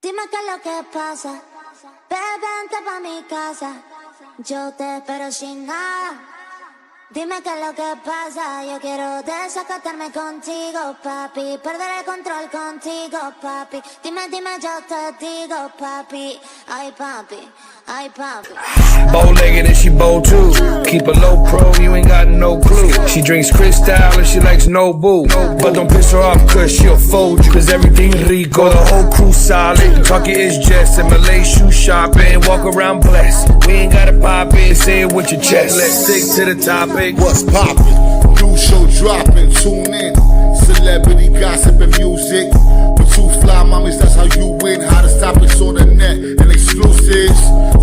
Dime qué es lo que pasa. Bebé, vente pa' mi casa. Yo te espero sin nada. Dime qué es lo que pasa. Yo quiero desacatarme contigo, papi. Perder el control contigo, papi. Dime, yo te digo, papi. Ay, papi. Ay, papi. Bow-legged and she bold too. Keep a low pro, you ain't got no clue. She drinks Cristal and she likes no boo. But don't piss her off cause she'll fold you. Cause everything rico, the whole crew solid. TALK.YOUR.ISH.JESS and Malay shoe shopping. Walk around blessed. We ain't gotta pop it, say it with your chest. Let's stick to the topic. What's poppin'? New show dropping, tune in. Celebrity gossip and music. With two fly mommies, that's how you win. How to stop it on the net and exclusives.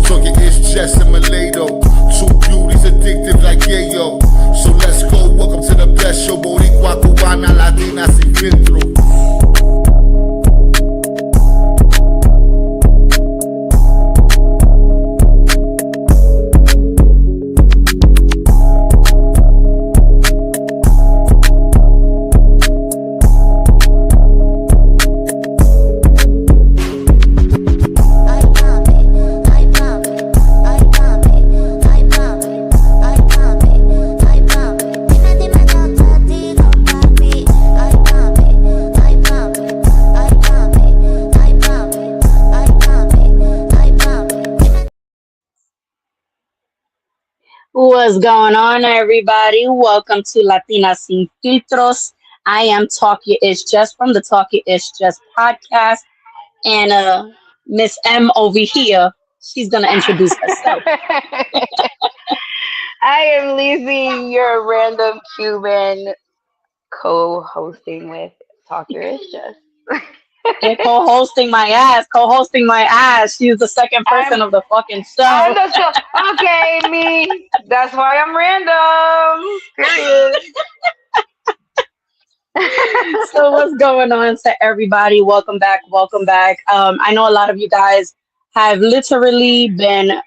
TALK.YOUR.ISH.JESS and Malay though. Two beauties addictive like yayo. So let's go, welcome to the best show. Boricua, Cubana, Latinas Sin Filtros. What's going on, everybody? Welcome to Latinas Sin Filtros. I am TALK.YOUR.ISH.JESS from the TALK.YOUR.ISH.JESS podcast. And Miss M over here, she's going to introduce herself. I am Lizzie, your random Cuban co-hosting with TALK.YOUR.ISH.JESS. And co-hosting my ass. She's the second person of the fucking show. Okay, me. That's why I'm random. Period. So what's going on to everybody? Welcome back. I know a lot of you guys have literally been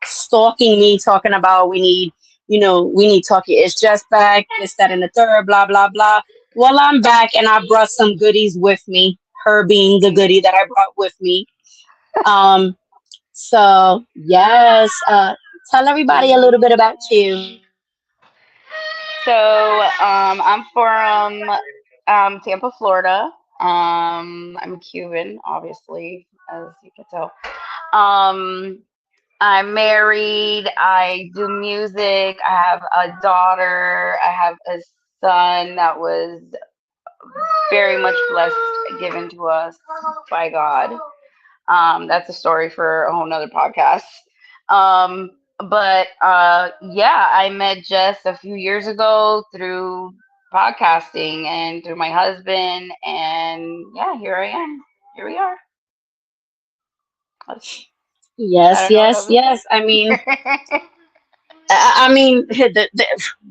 stalking me, talking about we need TALK.YOUR.ISH.JESS back, this, that, and the third, blah, blah, blah. Well, I'm back and I brought some goodies with me, her being the goodie that I brought with me. So yes, tell everybody a little bit about you. So, I'm from Tampa, Florida. I'm Cuban, obviously, as you can tell. I'm married. I do music. I have a daughter. I have a son that was very much blessed, given to us by God. That's a story for a whole nother podcast. But yeah, I met Jess a few years ago through podcasting and through my husband, and yeah, here I am. Here we are. Yes. I mean,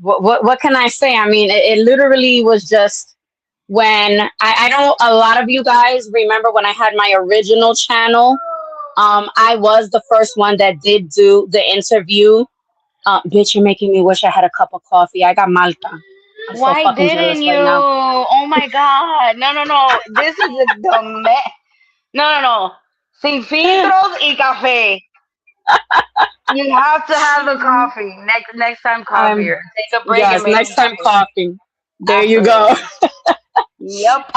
what can I say? I mean, it literally was just when I know a lot of you guys remember when I had my original channel. I was the first one that did do the interview. Bitch, you're making me wish I had a cup of coffee. I got Malta. I'm Why so fucking jealous didn't you? right now. Oh my God. No. This is the No. Sin filtros y café. You have to have the coffee. Next time, coffee. Or take a break. Yes, and make next time coffee. There Absolutely. you go. Yep.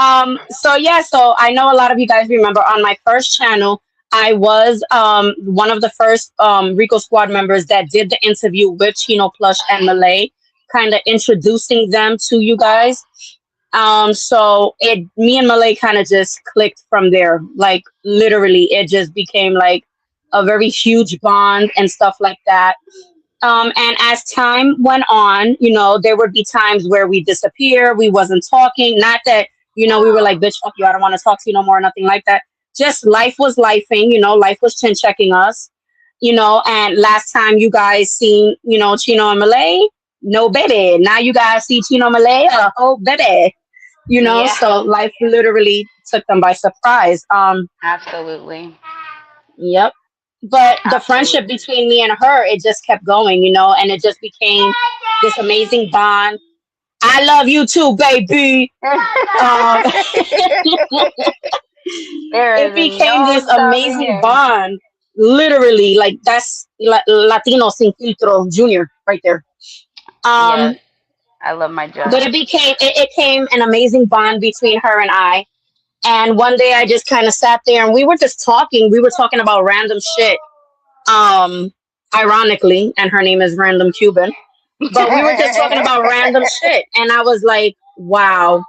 So I know a lot of you guys remember on my first channel, I was one of the first Rico Squad members that did the interview with Chino Plush and Malay, kind of introducing them to you guys. So me and Malay kind of just clicked from there. Like literally, it just became like a very huge bond and stuff like that. And as time went on, there would be times where we disappear. We wasn't talking. Not that, we were like, bitch, fuck you. I don't want to talk to you no more. Nothing like that. Just life was lifing, life was chin checking us, and last time you guys seen, Chino and Malay, no baby. Now you guys see Chino Malay, oh baby, Yeah. So life literally took them by surprise. Absolutely. Yep. But the friendship between me and her, it just kept going, and it just became this amazing bond. I love you too, baby. There It is became no this stopping amazing here. bond. Literally, like that's Latino Sin Filtro Junior right there. Yes, Um, I love my but Jess. it came an amazing bond between her and I. And one day I just kind of sat there and we were just talking. We were talking about random shit. Um, Ironically, and her name is Random Cuban. But we were just talking about random shit, and I was like, wow.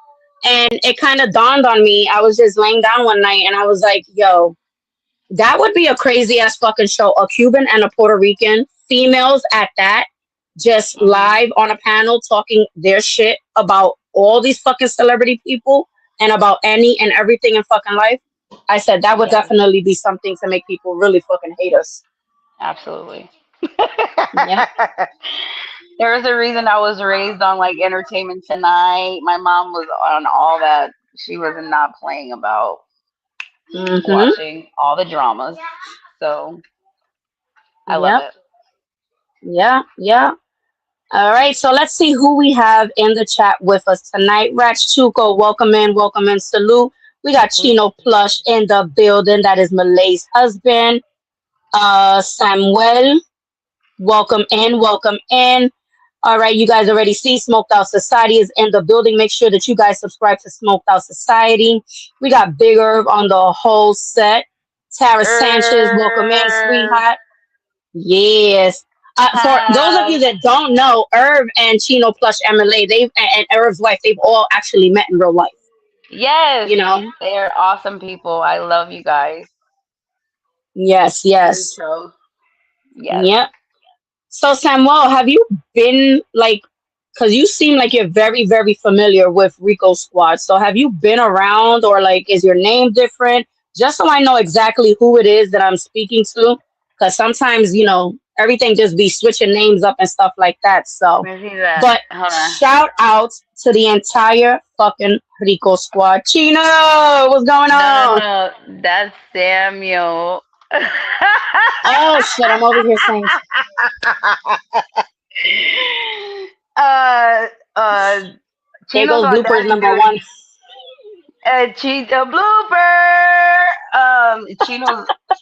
And it kind of dawned on me. I was just laying down one night, and I was like, yo, that would be a crazy ass fucking show. A Cuban and a Puerto Rican, females at that, just Hmm. live on a panel talking their shit about all these fucking celebrity people and about any and everything in fucking life. I said that would Yes, definitely be something to make people really fucking hate us. absolutely. Yep. There's a reason I was raised on like Entertainment Tonight. My mom was on all that. She was not playing about Mm-hmm. watching all the dramas. So I love Yep. it. Yeah. Yeah. All right. So let's see who we have in the chat with us tonight. Rax Chuko, welcome in. Welcome in. Salute. We got Chino Plush in the building. That is Malay's husband. Samuel, welcome in. Welcome in. All right. You guys already see Smoked Out Society is in the building. Make sure that you guys subscribe to Smoked Out Society. We got Big Herb on the whole set. Tara Sanchez, welcome in, Er, sweetheart. Yes. For those of you um, that don't know, Irv and Chino Plush MLA, they've and Irv's wife, they've all actually met in real life. yes, You know? they are awesome people. I love you guys. Yes, yes. Mucho. Yes. Yep. So Samuel, have you been like, because you seem like you're very, very familiar with Rico Squad. So have you been around, or like is your name different? Just so I know exactly who it is that I'm speaking to. Because sometimes, everything just be switching names up and stuff like that. So, Let me see that. but Hold on. shout out to the entire fucking Rico Squad. Chino, what's going No, no, on? no. That's Samuel. Oh shit, I'm over here saying uh, uh, there Chino's goes on bloopers daddy number one. duty. Cheetah blooper.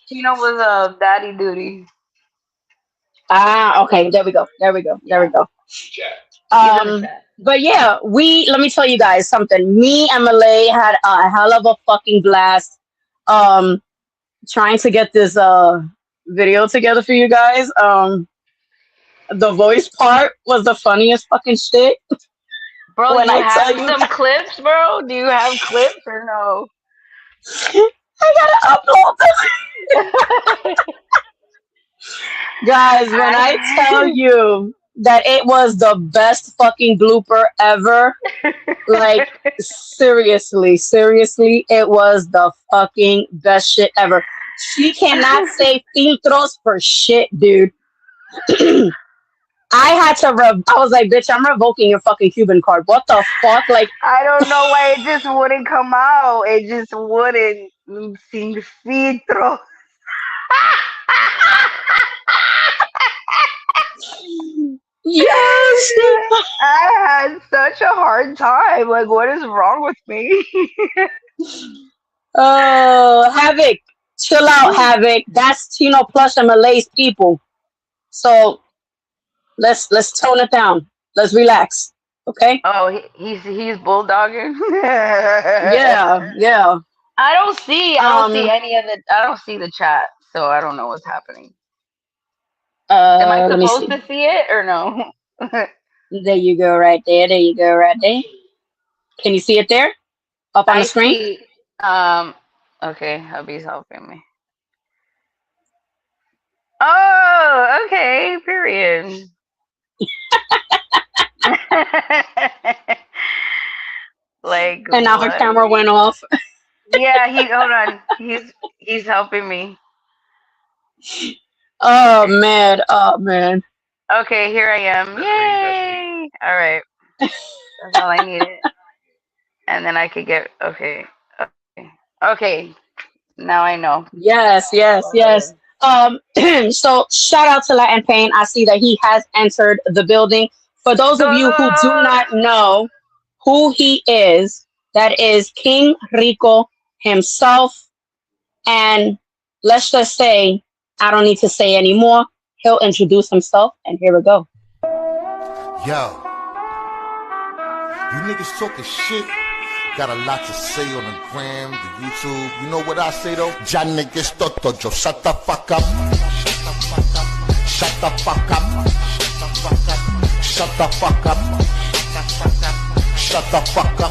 Chino was daddy duty. Ah, okay. There we go. There we go. There we Yeah, go. he's in the Um, chat. but yeah, let me tell you guys something. Me and Malay had a hell of a fucking blast. Um, trying to get this video together for you guys. The voice part was the funniest fucking shit. Bro, When you I tell have you, some clips, bro? Do you have clips or no? I gotta upload them. Guys, when I tell I you that it was the best fucking blooper ever, like seriously, seriously, it was the fucking best shit ever. She cannot say filtros for shit, dude. I had to I was like, bitch, I'm revoking your fucking Cuban card. What the fuck? Like, I don't know why it just wouldn't come out. It just wouldn't. Sin filtro. yes. I had such a hard time. Like, what is wrong with me? Oh, Havoc. Chill out, Havoc. That's Tino Plus and Malay's people. So let's tone it down. Let's relax. Okay? Oh, he's bulldogging. Yeah, yeah. I don't see Um, any of the. I don't see the chat, so I don't know what's happening. Am I let me supposed see. to see it or no? There you go, right there. There you go, right there. Can you see it there? Up on the I screen? see. Okay, hubby's helping me. Oh, okay. Period. Like And now her what? camera went off. Yeah, he hold on. He's helping me. Oh Okay. man, oh man. Okay, here I am. Yay! All right. That's all I needed. And then I could get okay. Okay. Okay. Now I know. Yes, yes, Go yes. ahead. So shout out to Latin Pain. I see that he has entered the building. For those of you who do Salut! not know who he is, that is King Rico himself. And let's just say, I don't need to say anymore. He'll introduce himself, and here we go. Yo, you niggas talking shit. Got a lot to say on the gram, the YouTube. You know what I say though? Ya niggas toto, yo, shut the fuck up. Shut the fuck up. Shut the fuck up. Shut the fuck up.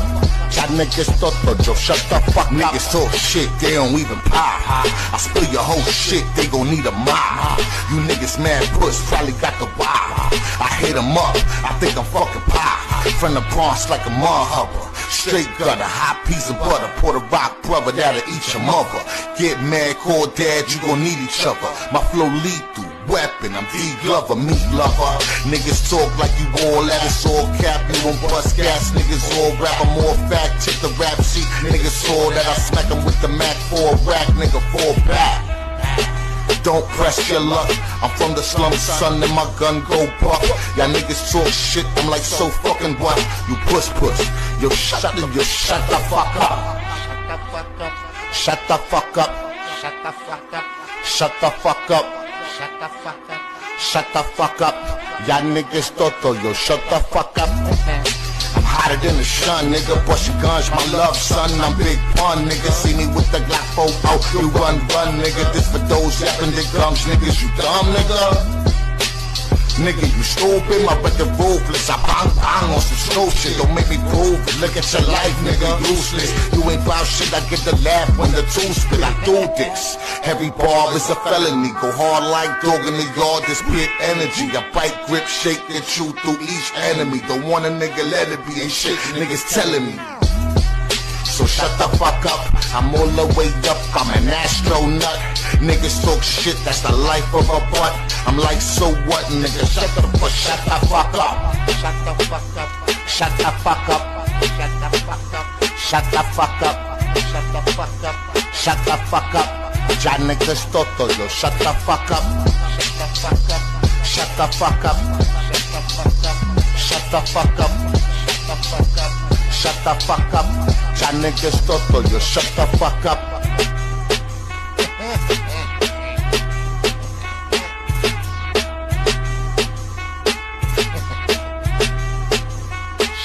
Ya niggas toto, yo, shut the fuck up. Niggas talk shit, they don't even pop. I spill your whole shit, they gon' need a mop. You niggas mad puss, probably got the vibe. I hit 'em up, I think I'm fucking pop. From the Bronx like a mud hubber. Straight gutter, hot piece of butter. Puerto Rock brother that'll eat your mother. Get mad, call dad, you gon' need each other. My flow lethal, weapon, I'm D Glover, meat lover. Niggas talk like you all that, it's all cap. You gon' bust gas, niggas all rap. I'm all fat, check the rap sheet. Niggas saw that I smack 'em with the Mac 4 rack, nigga, fall back. Don't press your luck. I'm from the slums, son, and my gun go buck. Y'all niggas talk shit, I'm like so fucking what? You puss. Yo, shut the fuck up. Shut the fuck up. Shut the fuck up. Shut the fuck up. Shut the fuck up. Shut the fuck up. Y'all niggas toto, yo, shut the fuck up. I'm hotter than the sun, nigga. Bust your guns, my love, son. I'm big pun, nigga. See me with the Glock 4 out. You run, nigga. This for those yapping their gums, niggas. You dumb, nigga. Nigga, you stupid, my brother ruthless. I bang on some slow shit, don't make me prove it. Look at your life, nigga, useless. You ain't bout shit, I get the laugh when the two spit. I do this. Every bar is a felony. Go hard like dog in the yard, this pit energy. I bite, grip, shake, and chew through each enemy. Don't want a nigga, let it be, ain't shit niggas telling me. So shut the fuck up, I'm all the way up, I'm an astronaut. Niggas talk shit, that's the life of a butt. I'm like, so what, nigga? Shut the fuck up. Shut the fuck up. Shut the fuck up. Shut the fuck up. Shut the fuck up. Shut the fuck up. Shut the fuck up. Ya niggas toto, yo, shut the fuck up. Shut the fuck up. Shut the fuck up. Shut the fuck up. Shut the fuck up. Ya niggas toto, yo, shut the fuck up.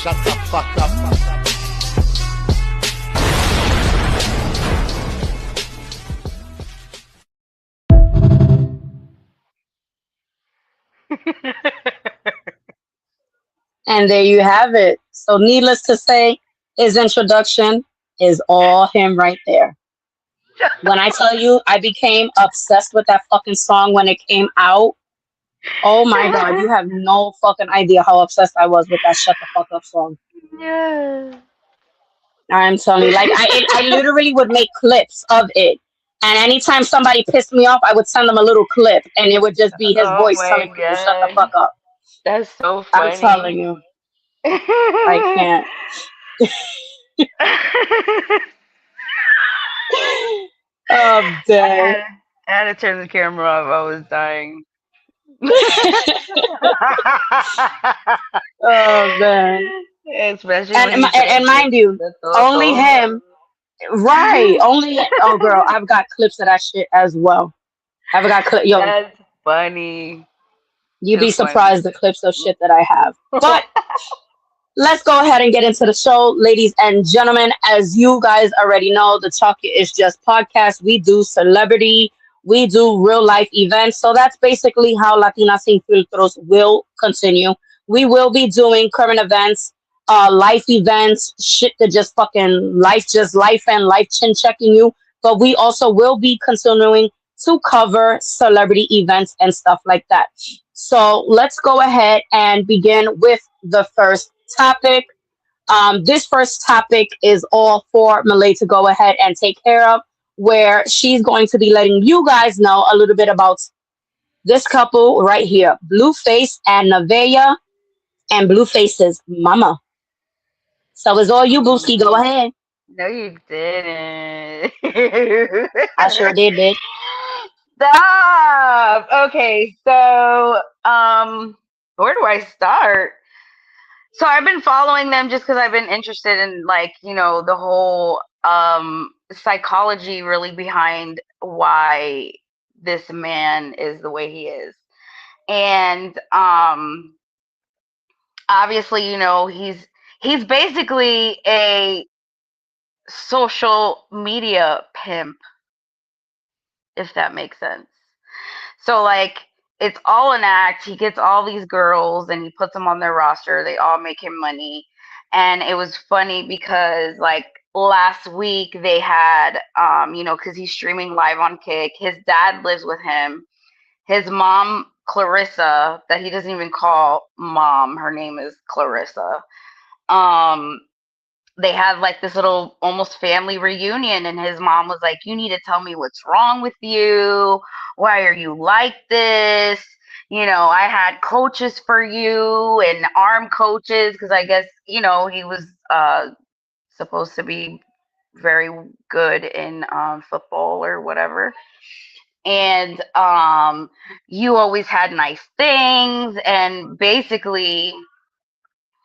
Shut the fuck up. And there you have it. So needless to say, his introduction is all him right there. When I tell you I became obsessed with that fucking song when it came out, oh my God, you have no fucking idea how obsessed I was with that Shut the Fuck Up song. Yeah. I'm telling you, like I literally would make clips of it. And anytime somebody pissed me off, I would send them a little clip and it would just be his Oh voice my telling people shut the god. fuck up. That's so I'm funny. telling you, I can't. I'm I dead. had to turn the camera off. I was dying. Oh man. Especially And, when he and said mind you, the only toto. him, right? Only, oh girl, I've got clips of that shit as well. I've got yo, That's funny. you'd be Too funny. surprised the clips of shit that I have. But let's go ahead and get into the show, ladies and gentlemen. As you guys already know, the Talk Your Ish Just podcast, we do celebrity, we do real life events. So that's basically how Latinas Sin Filtros will continue. We will be doing current events, life events, shit that just life and life chin checking you. But we also will be continuing to cover celebrity events and stuff like that. So let's go ahead and begin with the first topic. This first topic is all for Malay to go ahead and take care of, where she's going to be letting you guys know a little bit about this couple right here, Blueface and Nevaeh, and Blueface's mama. So it's all you, Booski. Go ahead. No, you didn't. I sure did, bitch. Stop. Okay, so where do I start? So I've been following them just because I've been interested in, like, the whole psychology really behind why this man is the way he is. And obviously, he's basically a social media pimp, if that makes sense. So like it's all an act. He gets all these girls and he puts them on their roster. They all make him money. And it was funny because like last week they had cuz he's streaming live on Kick. His dad lives with him. His mom Clarissa, that he doesn't even call mom, her name is Clarissa. Um they had like this little almost family reunion, and his mom was like, you need to tell me what's wrong with you. Why are you like this? I had coaches for you and arm coaches because I guess he was supposed to be very good in football or whatever. And you always had nice things. And basically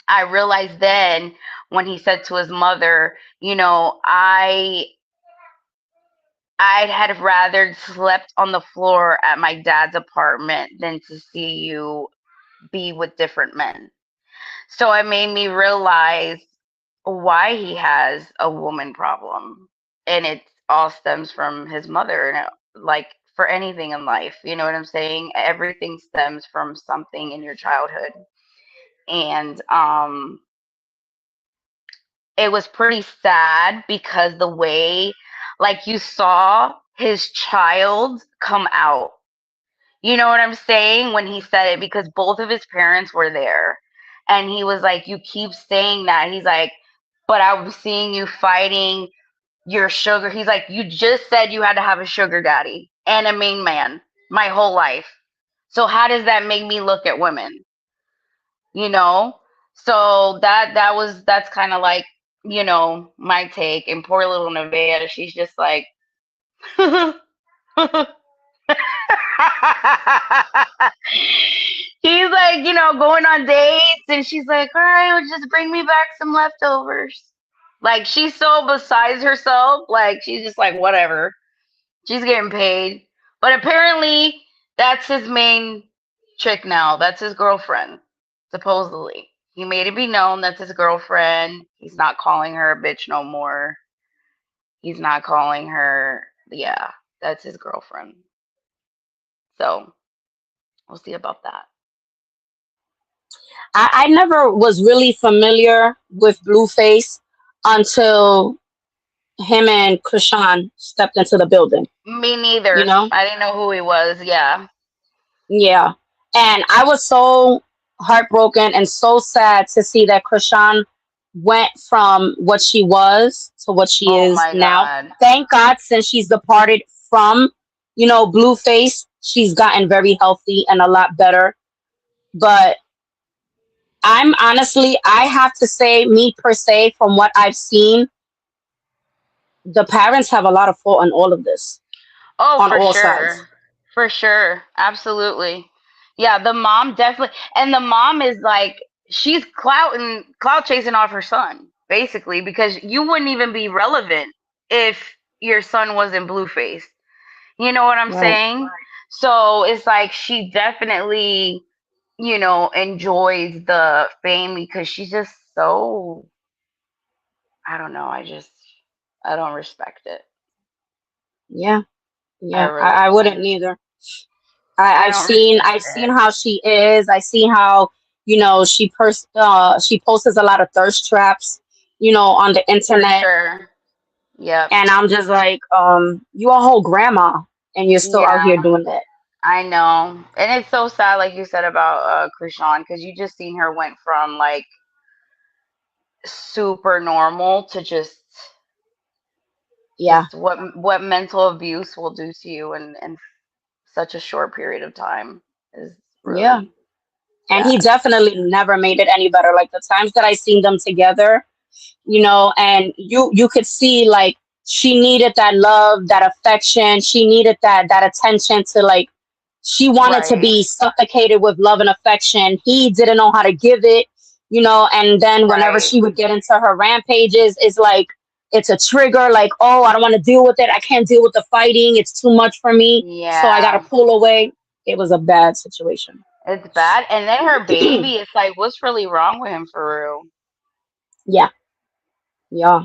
I realized then when he said to his mother, I'd have rather slept on the floor at my dad's apartment than to see you be with different men. So it made me realize why he has a woman problem. And it all stems from his mother. And like for anything in life, you know what I'm saying? Everything stems from something in your childhood. And it was pretty sad because the way like you saw his child come out. You know what I'm saying? When he said it, because both of his parents were there. And he was like, you keep saying that. He's like, but I was seeing you fighting your sugar. He's like, you just said you had to have a sugar daddy and a main man my whole life. So how does that make me look at women? you know so that's kind of like my take. And poor little Nevaeh, she's just like he's like going on dates, and she's like, all right, well, just bring me back some leftovers. Like she's so besides herself, like she's just like whatever, she's getting paid. But apparently that's his main chick now. That's his girlfriend, supposedly. He made it be known that's his girlfriend. He's not calling her a bitch no more. He's not calling her, yeah, that's his girlfriend. So we'll see about that. I never was really familiar with Blueface until him and Krishan stepped into the building. Me neither. You know? I didn't know who he was. Yeah. Yeah. And I was so heartbroken and so sad to see that Krishan went from what she was to what she Oh is my now. God. Thank God, since she's departed from, Blueface, she's gotten very healthy and a lot better. But I'm honestly, I have to say, me per se, from what I've seen, the parents have a lot of fault in all of this, Oh, on for all sides. sure. For sure. Absolutely. Yeah, the mom definitely. And the mom is like, she's clout chasing off her son, basically, because you wouldn't even be relevant if your son wasn't Blueface. You know what I'm Right. saying? So it's like she definitely, enjoys the fame because she's just so, I don't know. I don't respect it. Yeah. I Yeah. really I wouldn't don't. either. I I've don't seen respect I've seen it. how she is. I see how, she posts a lot of thirst traps, on the For internet. sure. Yep. And I'm just like, you a whole grandma and you're still out here Yeah, doing that. I know. And it's so sad, like you said about Krishan, because you just seen her went from like super normal to Yeah. just what mental abuse will do to you in such a short period of time is Yeah. really And he sad. definitely never made it any better. Like the times that I seen them together, and you could see like she needed that love, that affection. She needed that attention to, like, she wanted to Right. be suffocated with love and affection. He didn't know how to give it, and then whenever Right. she would get into her rampages, it's a trigger. Like, oh, I don't want to deal with it. I can't deal with the fighting. It's too much for me. So I got to Yeah, pull away. It was a bad situation. it's bad. And then her baby, it's like, what's really wrong with him for real? Yeah. Yeah.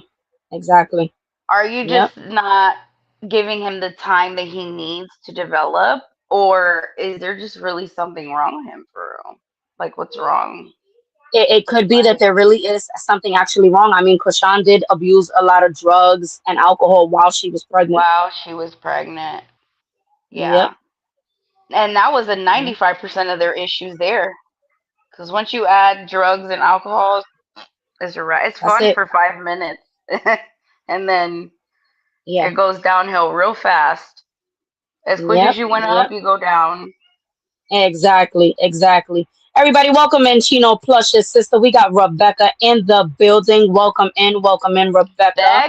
Exactly. Are you Yep. just not giving him the time that he needs to develop? Or is there just really something wrong with him for real? Like, what's wrong? It could be that Like, there really is something actually wrong. I mean, Krishan did abuse a lot of drugs and alcohol while she was pregnant. wow, she was pregnant. Yep. Yeah. And that was a Yeah. 95% of their issues there. Because once you add drugs and alcohol, it's That's fun it. for 5 minutes. And then Yeah. it goes downhill real fast. As quick as Yep. you went up, Yep. you go down. Exactly. Exactly. Everybody, welcome in Chino Plush's sister. We got Rebecca in the building. Welcome in. Welcome in, Rebecca.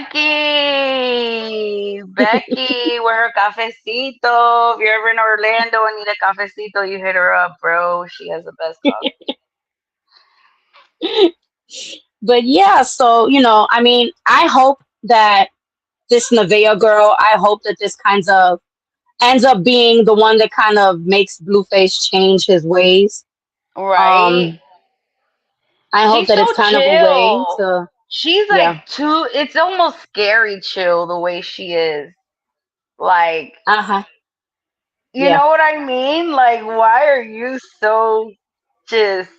Becky, with her cafecito. If you're ever in Orlando and need a cafecito, you hit her up, bro. She has the best coffee. But yeah, so I mean, I hope that this Nevaeh girl, I hope that this kinds of ends up being the one that kind of makes Blueface change his ways. Right? Um, I hope She's that it's so kind of a way chill. to, She's yeah, like too, it's almost scary chill the way she is. Like, uh-huh, you yeah, know what I mean? Like, why are you so just,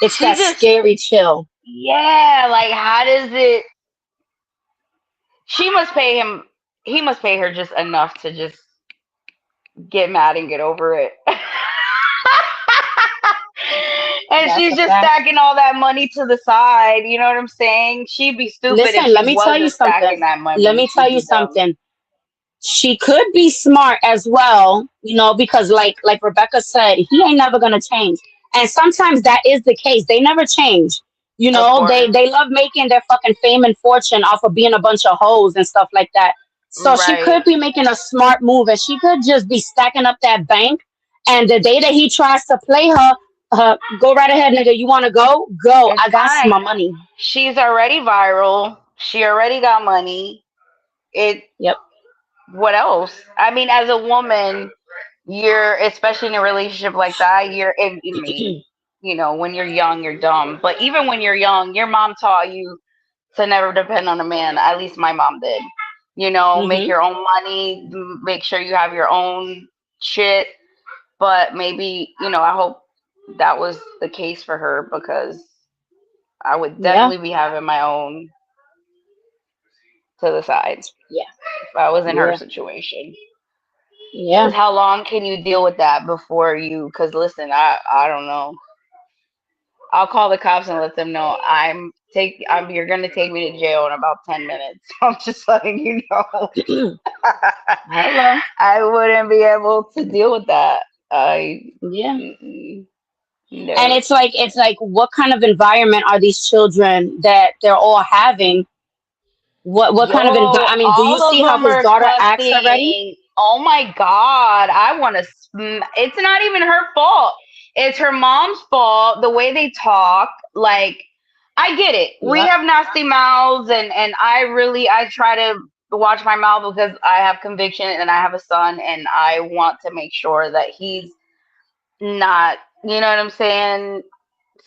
it's she that just, scary chill. yeah, like, how does it, she must pay him, he must pay her just enough to just get mad and get over it. And That's she's a just fact. stacking all that money to the side. You know what I'm saying? She'd be stupid if Listen, let she me tell you wasn't stacking something. that Let money. me tell She'd you be dumb. something. She could be smart as well, because like Rebecca said, he ain't never gonna change. And sometimes that is the case. They never change. Of They course. they love making their fucking fame and fortune off of being a bunch of hoes and stuff like that. So she Right. could be making a smart move and she could just be stacking up that bank. And the day that he tries to play her, go right ahead, nigga. You wanna go? Go. It's I got fine. my money. She's already viral. She already got money. It Yep. what else? I mean, as a woman, you're especially in a relationship like that, I mean, when you're young, you're dumb. But even when you're young, your mom taught you to never depend on a man. At least my mom did. Make Mm-hmm. your own money, make sure you have your own shit. But maybe, I hope that was the case for her because I would Yeah. definitely be having my own to the side Yeah. if I was in her Yeah. situation. Because Yeah. how long can you deal with that before you? Because listen, I don't know. I'll call the cops and let them know you're gonna take me to jail in about 10 minutes. I'm just letting you know. Hello. I wouldn't be able to deal with that. I Yeah. And no. it's like what kind of environment are these children that they're all having? What Yo, kind of I mean, do you all of see how them his are daughter acts already? cussing. Oh my God. I want to. It's not even her fault. It's her mom's fault. The way they talk. Like, I get it. We Yep. have nasty mouths, and I try to watch my mouth because I have conviction and I have a son, and I want to make sure that he's not, you know what I'm saying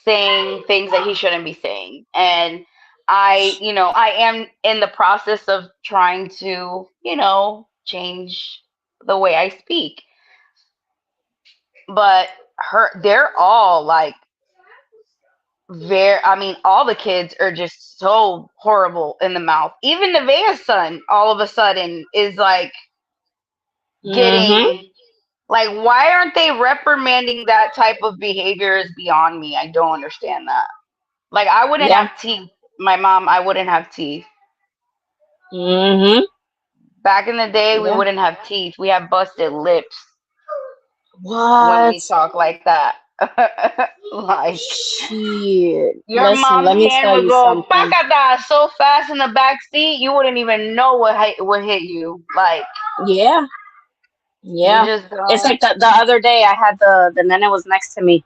things that he shouldn't be saying. And I am in the process of trying to, change the way I speak. But they're all like I mean, all the kids are just so horrible in the mouth. Even Nevaeh's son, all of a sudden, is like Mm-hmm. getting like, why aren't they reprimanding that type of behavior is beyond me. I don't understand that. Like, I wouldn't Yeah. have teeth. My mom, I wouldn't have teeth. Mm-hmm. Back in the day, we Yeah. wouldn't have teeth. We have busted lips when we What? talk like that. Like, Shit. your Listen, mom's let me hand tell would you go something. "Pakada" so fast in the back seat, you wouldn't even know what hit you. Like, Yeah. you Yeah. just It's don't. like the other day I had the nana was next to me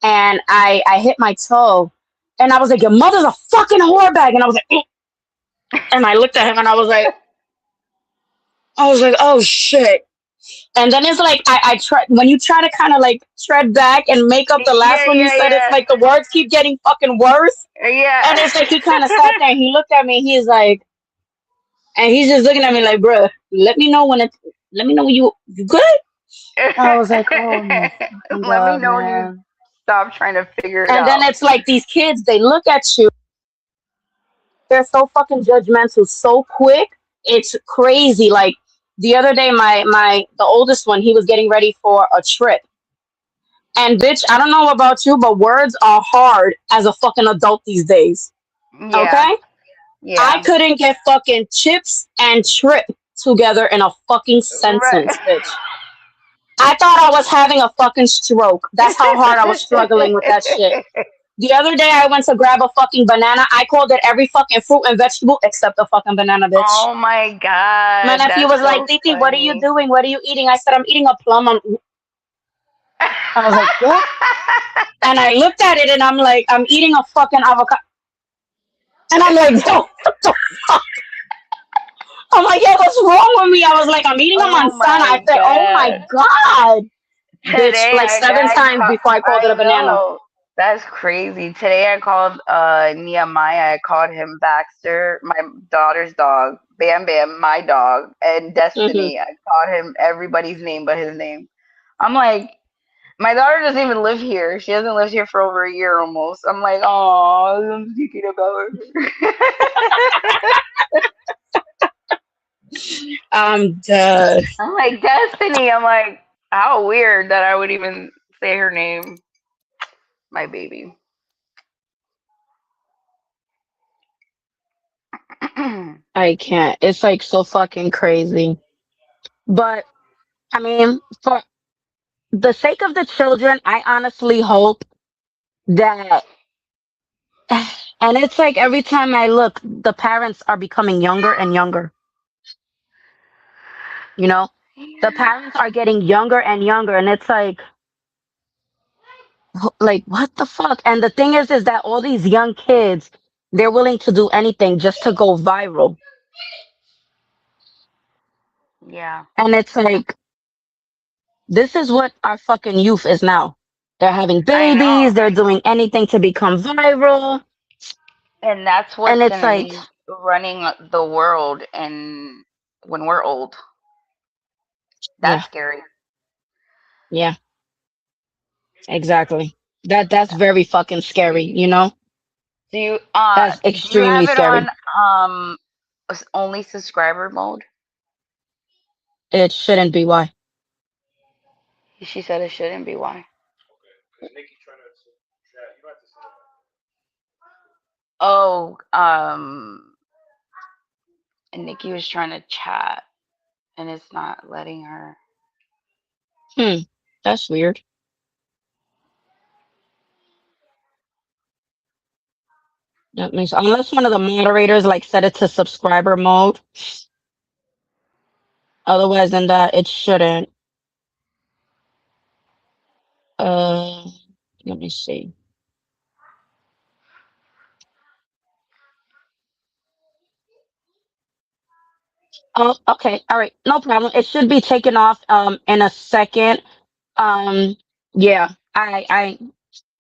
and I hit my toe and I was like, your mother's a fucking whore bag. And I was like, "Eh." And I looked at him and I was like, oh shit. And then it's like I try when you try to kind of like tread back and make up the last Yeah, one you yeah, said, it's yeah. like the words keep getting fucking worse. And Yeah. it's like he kind of sat there and he looked at me. He's like, and he's just looking at me like, bruh, let me know when you good. I was like, oh my fucking Let me god, know when you man. stop trying to figure it And then out. it's like these kids, they look at you, they're so fucking judgmental, so quick. It's crazy. Like the other day, the oldest one, he was getting ready for a trip. And bitch, I don't know about you, but words are hard as a fucking adult these days. Yeah, Okay? I yeah. couldn't get fucking chips and trip together in a fucking Right. sentence, bitch. I thought I was having a fucking stroke. That's how hard I was struggling with that shit. The other day I went to grab a fucking banana. I called it every fucking fruit and vegetable except a fucking banana, bitch. Oh my My god, nephew that's was like, so Titi, what are you funny. doing? What are you eating? I said, I'm eating a plum. I was like, what? And I looked at it and I'm like, I'm eating a fucking avocado. And I'm like, yo, what the fuck? I'm like, yo, what's wrong with me? I was like, I'm eating a Oh manzana. I my said, oh my god. God. Bitch, Today like seven times before I called it I a banana. know. That's crazy. Today I called Nehemiah. I called him Baxter, my daughter's dog, Bam Bam, my dog, and Hmm. Destiny. I called him everybody's name but his name. I'm like, my daughter doesn't even live here. She hasn't lived here for over a year almost. I'm like, oh, I'm thinking about her. I'm dead. I'm like, Destiny. I'm like, how weird that I would even say her name, my baby. I can't. It's like so fucking crazy. But I mean, for the sake of the children, I honestly hope that, and it's like every time I look, the parents are becoming younger and younger. You know, the parents are getting younger and younger, and it's like what the fuck? And the thing is that all these young kids, they're willing to do anything just to go viral, Yeah, and it's like this is what our fucking youth is now. They're having I babies, know. they're doing anything to become viral, And that's and what's it's gonna like, be running the world and when we're old. yeah, That's scary. yeah, exactly. That's very fucking scary, you know? That's Do you extremely have it on scary. only subscriber mode? It shouldn't be. Why? She said it shouldn't be. Why? Oh, and Nikki was trying to chat and it's not letting her. Hmm. That's weird. That makes unless one of the moderators like set it to subscriber mode. Otherwise than that, it shouldn't. Uh, let me see. Oh, okay. All right. No problem. It should be taken off in a second. Um, yeah.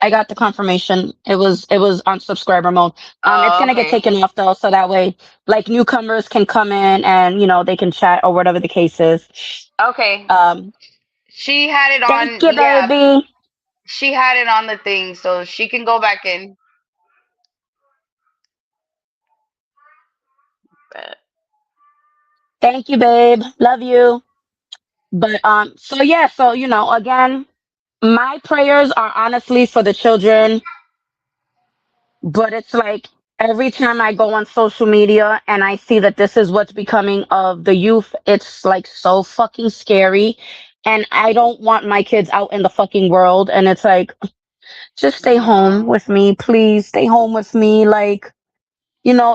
I got the confirmation. It was on subscriber mode. It's Oh, gonna get okay. taken off though, so that way like newcomers can come in and they can chat or whatever the case is. Okay. Um, She had it thank on. you, Yeah, baby. she had it on the thing, so she can go back in. But Thank you, babe. Love you. But so yeah, so again, my prayers are honestly for the children, but it's like every time I go on social media and I see that this is what's becoming of the youth, it's like so fucking scary. And I don't want my kids out in the fucking world. And it's like, just stay home mhm, with me, please. Stay home with me. Like,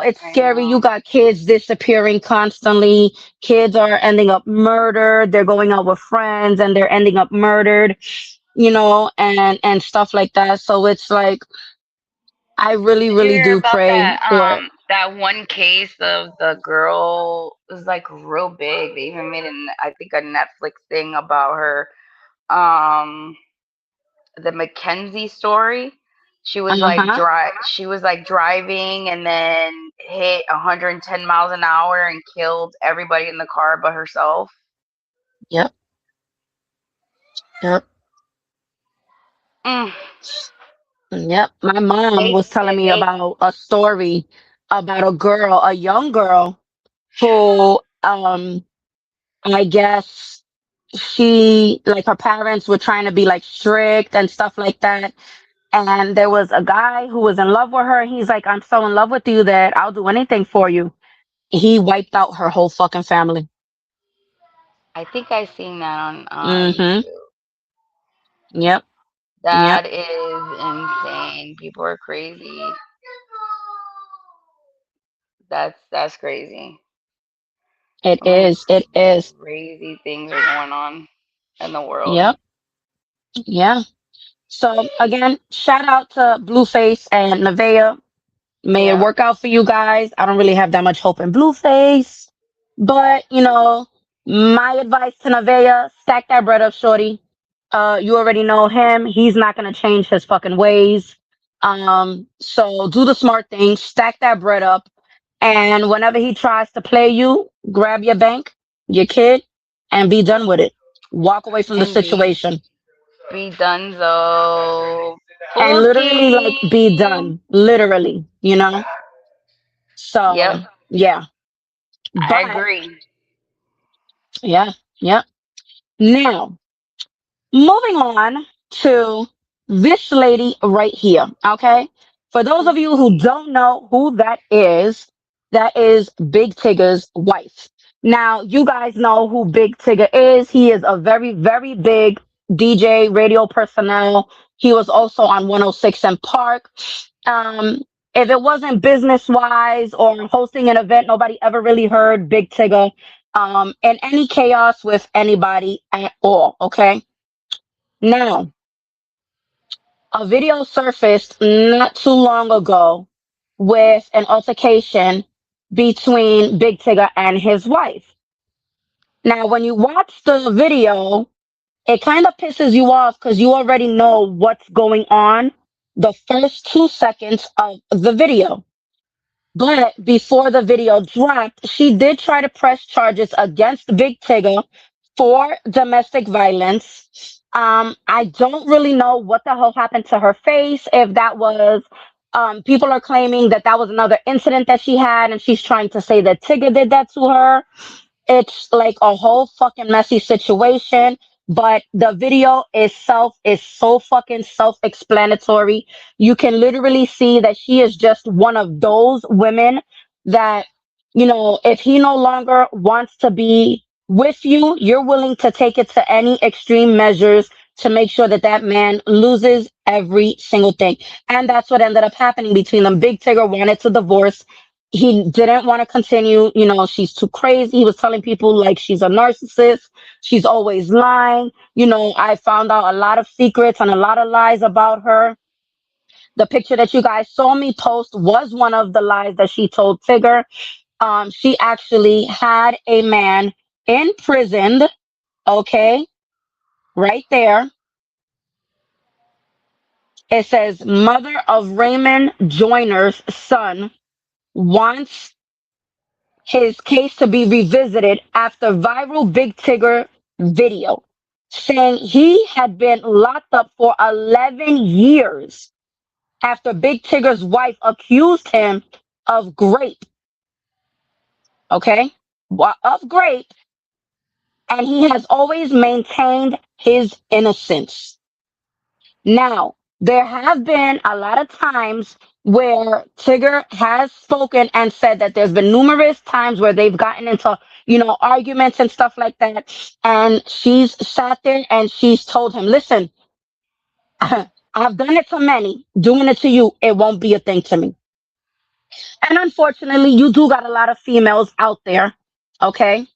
it's I scary. You know. got kids disappearing constantly. Kids are ending up murdered. They're going out with friends and they're ending up murdered, and stuff like that. So it's like I really, Did you really hear do about pray that for it. That one case of the girl was like real big. They even made an I think a Netflix thing about her. Um, the Mackenzie story. Uh-huh. She was like driving and then hit 110 miles an hour and killed everybody in the car but herself. Yep. Yep. Mm. Yep. My mom They was telling me they about a story about a girl, a young girl who I guess she like her parents were trying to be like strict and stuff like that. And there was a guy who was in love with her. He's like, I'm so in love with you that I'll do anything for you. He wiped out her whole fucking family. I think I seen that on Mm-hmm. YouTube. Yep. Yep. That is insane. People are crazy. That's crazy. It So many is. It is. crazy things are going on in the world. Yep. Yeah. So again, shout out to Blueface and Nevaeh. May it Yeah. work out for you guys. I don't really have that much hope in Blueface, but my advice to Nevaeh: stack that bread up, shorty. You already know him. He's not gonna change his fucking ways. So do the smart thing, stack that bread up, and whenever he tries to play you, grab your bank, your kid, and be done with it. Walk away from the And situation, be done so and literally Pookie. like be done, literally. Yep, So yeah. I But agree. yeah, yeah. Now, moving on to this lady right here. Okay. For those Who's of you who she? don't know who that is Big Tigger's wife. Now, you guys know who Big Tigger is. He is a very, very big DJ, radio personnel. He was also on 106 and Park. Um, if it wasn't business wise or hosting an event, nobody ever really heard Big Tigger in any chaos with anybody at all. Okay. Now, a video surfaced not too long ago with an altercation between Big Tigger and his wife. Now, when you watch the video, it kind of pisses you off because you already know what's going on the first 2 seconds of the video. But before the video dropped, she did try to press charges against Big Tigger for domestic violence. I don't really know what the hell happened to her face. If that was, people are claiming that that was another incident that she had, and she's trying to say that Tigger did that to her. It's like a whole fucking messy situation, but the video itself is so fucking self-explanatory. You can literally see that she is just one of those women that, if he no longer wants to be with you, you're willing to take it to any extreme measures to make sure that that man loses every single thing. And that's what ended up happening between them. Big Tigger wanted to divorce. He didn't want to continue. She's too crazy. He was telling people like she's a narcissist. She's always lying. I found out a lot of secrets and a lot of lies about her. The picture that you guys saw me post was one of the lies that she told Tigger. She actually had a man imprisoned. Okay, right there. It says mother of Raymond Joyner's son wants his case to be revisited after viral Big Tigger video saying he had been locked up for 11 years after Big Tigger's wife accused him of grape, okay? Of grape, and he has always maintained his innocence. Now, there have been a lot of times where Tigger has spoken and said that there's been numerous times where they've gotten into, arguments and stuff like that. And she's sat there and she's told him, listen, I've done it to many. Doing it to you, it won't be a thing to me. And unfortunately, you do got a lot of females out there. Okay.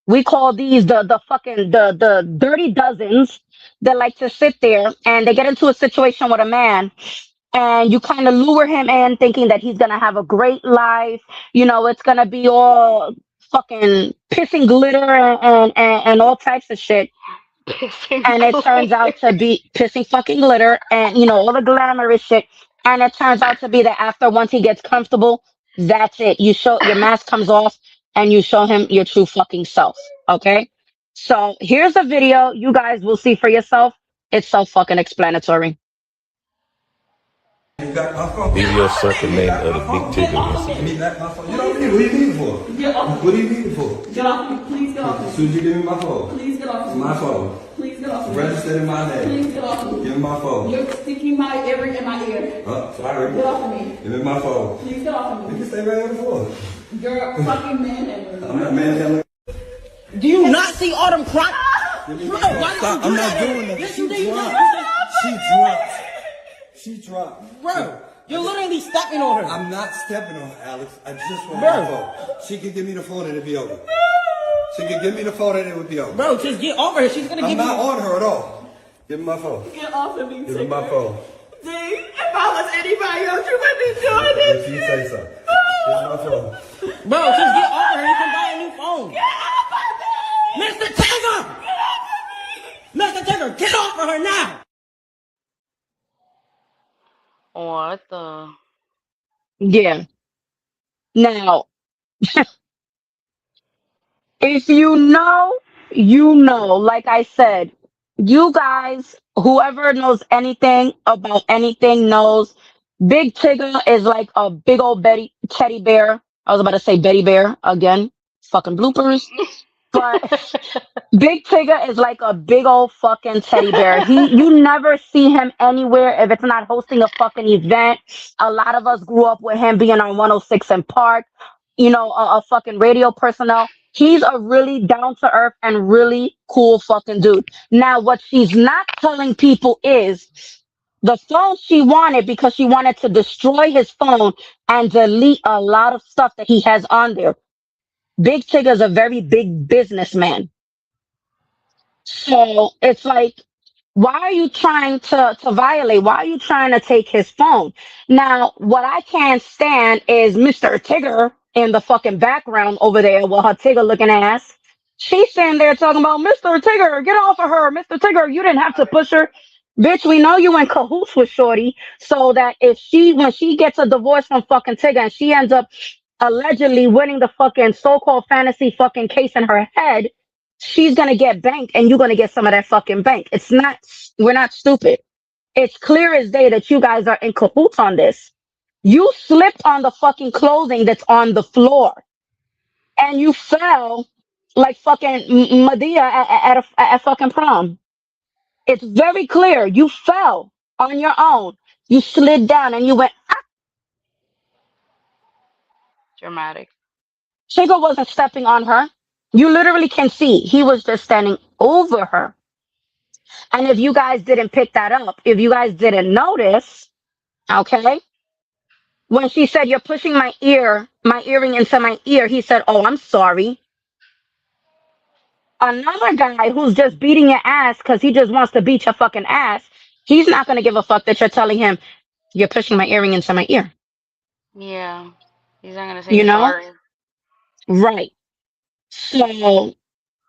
We call these the fucking the dirty dozens that like to sit there and they get into a situation with a man and you kind of lure him in thinking that he's gonna have a great life. It's gonna be all fucking pissing glitter and all types of shit. Pissing And it turns glitter. out to be pissing fucking glitter and all the glamorous shit. And it turns out to be that after once he gets comfortable, that's it. You show your mask comes off and you show him your true fucking self. Okay? So here's a video. You guys will see for yourself. It's so fucking explanatory. Video circulating of the Big Tigger incident. You know what I mean? What do you need it for? Get off. What do you need it for? Get off me. Please get off me. As soon as you give me my phone. Please get off It's me. my phone. Please get off me. Registered in my name. Please get off me. Give me my phone. You're sticking my ear in my ear. Sorry. Get off of me. Give me my phone. Please get off of You me. can stay right on the floor. You're a fucking manhandler. I'm not manhandling. Do you not see all them crime? Bro, why Stop. did you I'm do not that? doing that. Yes, She you did. dropped. She dropped. She dropped. Bro, you're literally stepping on her. I'm not stepping on her, Alex. I just want Bro. my phone. She can give me the phone and it'll be over. She can give me the phone and it would be over. Bro, just get over her. She's gonna I'm give not you. on her at all. Give me my phone. Get off of me. Give me my phone. See, if I was anybody else, you would be doing this. If you say so. Give me my phone. Bro, just get over her. You can buy a new phone. Mr. Tigger! Mr. Tigger, get off of her now! What the? Yeah. Now, if you know, you know. Like I said, you guys, whoever knows anything about anything knows Big Tigger is like a big old teddy bear. I was about to say Betty Bear again. Fucking bloopers. But Big Tigger is like a big old fucking teddy bear. You never see him anywhere if it's not hosting a fucking event. A lot of us grew up with him being on 106 in Park, a fucking radio personnel. He's a really down to earth and really cool fucking dude. Now, what she's not telling people is the phone she wanted because she wanted to destroy his phone and delete a lot of stuff that he has on there. Big Tigger is a very big businessman. So it's like, why are you trying to violate? Why are you trying to take his phone? Now, what I can't stand is Mr. Tigger in the fucking background over there with her Tigger looking ass. She's sitting there talking about Mr. Tigger, get off of her. Mr. Tigger, you didn't have to push her. Bitch, we know you in cahoots with Shorty, so that when she gets a divorce from fucking Tigger and she ends up allegedly winning the fucking so-called fantasy fucking case in her head, she's gonna get bank and you're gonna get some of that fucking bank. We're not stupid. It's clear as day that you guys are in cahoots on this. You slipped on the fucking clothing that's on the floor and you fell like fucking Medea at fucking prom. It's very clear. You fell on your own. You slid down and you went. Dramatic. Chico wasn't stepping on her. You literally can see he was just standing over her. And if you guys didn't pick that up, if you guys didn't notice, okay, when she said, "You're pushing my earring into my ear," he said, "Oh, I'm sorry." Another guy who's just beating your ass because he just wants to beat your fucking ass, he's not going to give a fuck that you're telling him, "You're pushing my earring into my ear." Yeah. He's not gonna say You know? sorry. Right. So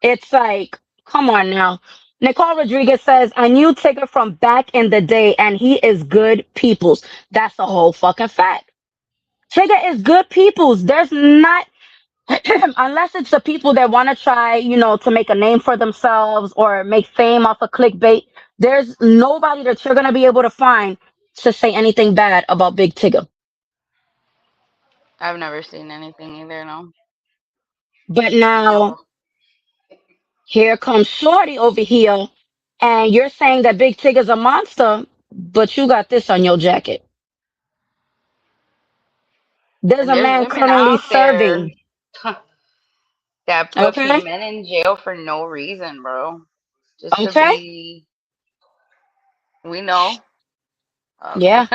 it's like, come on now. Nicole Rodriguez says, "I knew Tigger from back in the day and he is good peoples." That's a whole fucking fact. Tigger is good peoples. There's not, unless it's the people that want to try, to make a name for themselves or make fame off of clickbait, there's nobody that you're going to be able to find to say anything bad about Big Tigger. I've never seen anything either, no. But now, No. here comes Shorty over here, and you're saying that Big Tigger's a monster, but you got this on your jacket. There's And a there's man women currently out there serving. that put Okay? men in jail for no reason, bro. Just to Okay? be, we know. Um, Yeah,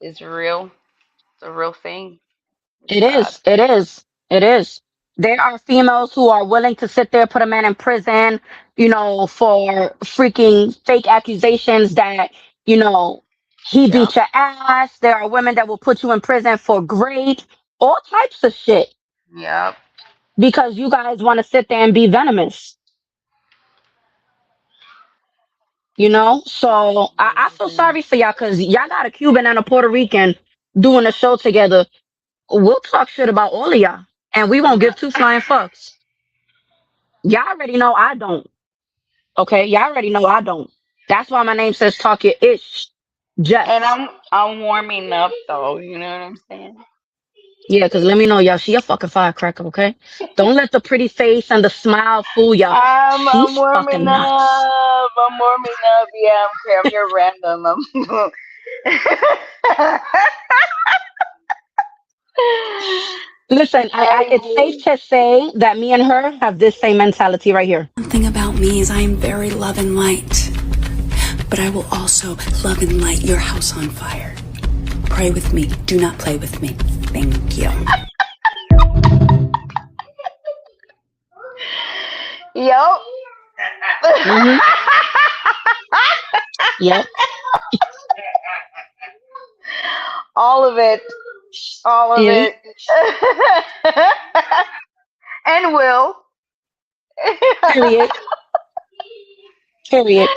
it's real. It's a real thing. It's it sad. is. It is. It is. There are females who are willing to sit there, put a man in prison, for freaking fake accusations that, you know, He Yep. beat your ass. There are women that will put you in prison for great, all types of shit Yep. because you guys want to sit there and be venomous. So I feel sorry for y'all because y'all got a Cuban and a Puerto Rican doing a show together. We'll talk shit about all of y'all, and we won't give two flying fucks. Y'all already know I don't. Okay, y'all already know I don't. That's why my name says Talk Your Ish, And Jess. I'm warming up though. You know what I'm saying? Yeah, because let me know, y'all. She a fucking firecracker, okay? Don't let the pretty face and the smile fool y'all. I'm She's warming fucking nuts. up. I'm warming up. Yeah, I'm okay. I'm your random. Listen, it's safe Hey. to say that me and her have this same mentality right here. One thing about me is I am very love and light, but I will also love and light your house on fire. Pray with me. Do not play with me. Thank you. Yup. Mm-hmm. Yep. All of it. All of Yeah. it. And will. Period. Period.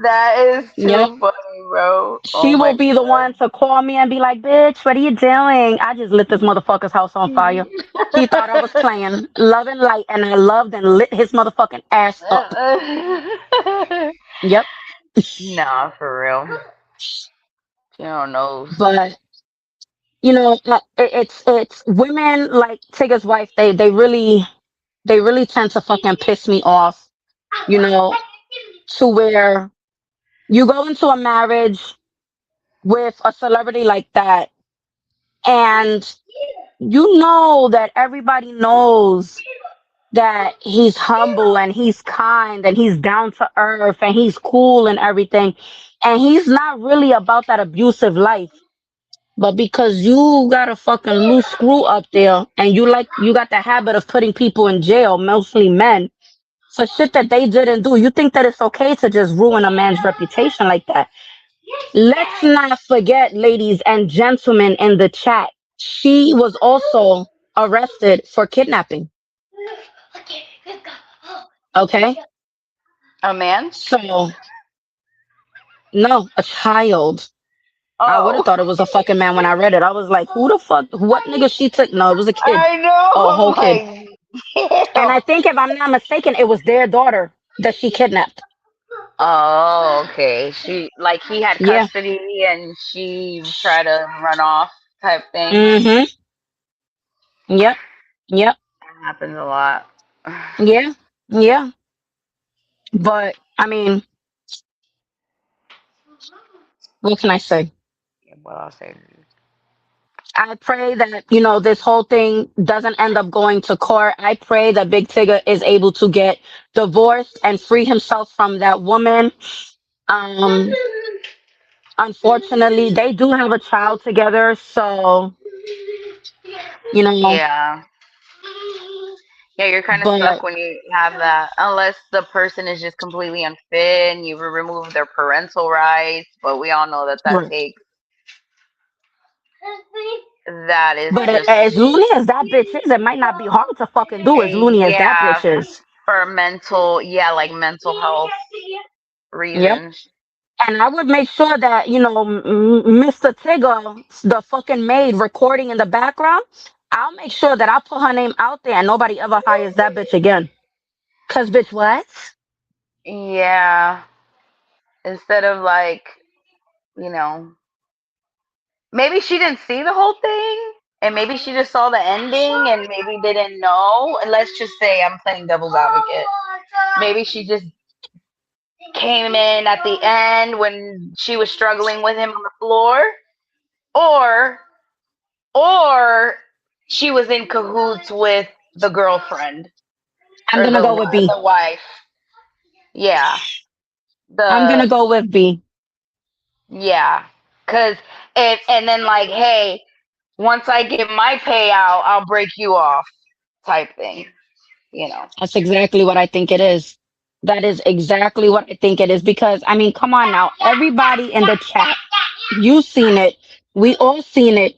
That is Yep. too funny, bro. Oh She will my be the one to call me and be like, bitch, what are you doing? I just lit this motherfucker's house on fire. He thought I was playing love and light, and I loved and lit his motherfucking ass up. God. Yep. Nah, for real. You don't know. But it's women like Tigger's wife. They really tend to fucking piss me off. You know, to where you go into a marriage with a celebrity like that, and you know that everybody knows that he's humble and he's kind and he's down to earth and he's cool and everything, and he's not really about that abusive life. But because you got a fucking loose screw up there and you got the habit of putting people in jail, mostly men, for shit that they didn't do, you think that it's okay to just ruin a man's reputation like that. Let's not forget, ladies and gentlemen in the chat, she was also arrested for kidnapping. Okay? A man? So, no, a child. I would have Oh. thought it was a fucking man when I read it. I was like, who the fuck? What nigga she took? No, it was a kid. I know. Oh, a whole I'm kid. like, And I damn. think if I'm not mistaken, it was their daughter that she kidnapped. Oh, okay. He had Yeah. custody and she tried to run off type thing. Mm-hmm. Yep. Yep. That happens a lot. Yeah. Yeah. But I mean, what can I say? What I'll say. I pray that, this whole thing doesn't end up going to court. I pray that Big Tigger is able to get divorced and free himself from that woman. Um, Unfortunately, they do have a child together, so, you know, Yeah. Yeah, you're kind of stuck but when you have that, unless the person is just completely unfit and you remove their parental rights. But we all know that right. that is But just, as loony as that bitch is, it might not be hard to fucking do as loony as that yeah, bitch is. for mental, yeah, like mental health Yep. reasons. And I would make sure that, Mr. Tigger, the fucking maid recording in the background, I'll make sure that I put her name out there and nobody ever hires that bitch again. Cause bitch, what? Yeah, instead of like, you know, maybe she didn't see the whole thing and maybe she just saw the ending and maybe didn't know. And let's just say I'm playing devil's advocate. Maybe she just came in at the end when she was struggling with him on the floor, or or she was in cahoots with the girlfriend I'm or gonna go with B. the wife. Yeah, I'm the gonna go with B. yeah, cause and then like, hey, once I get my payout, I'll break you off, type thing. You know. That's exactly what I think it is. That is exactly what I think it is because I mean, come on now, everybody in the chat. You seen it. We all seen it.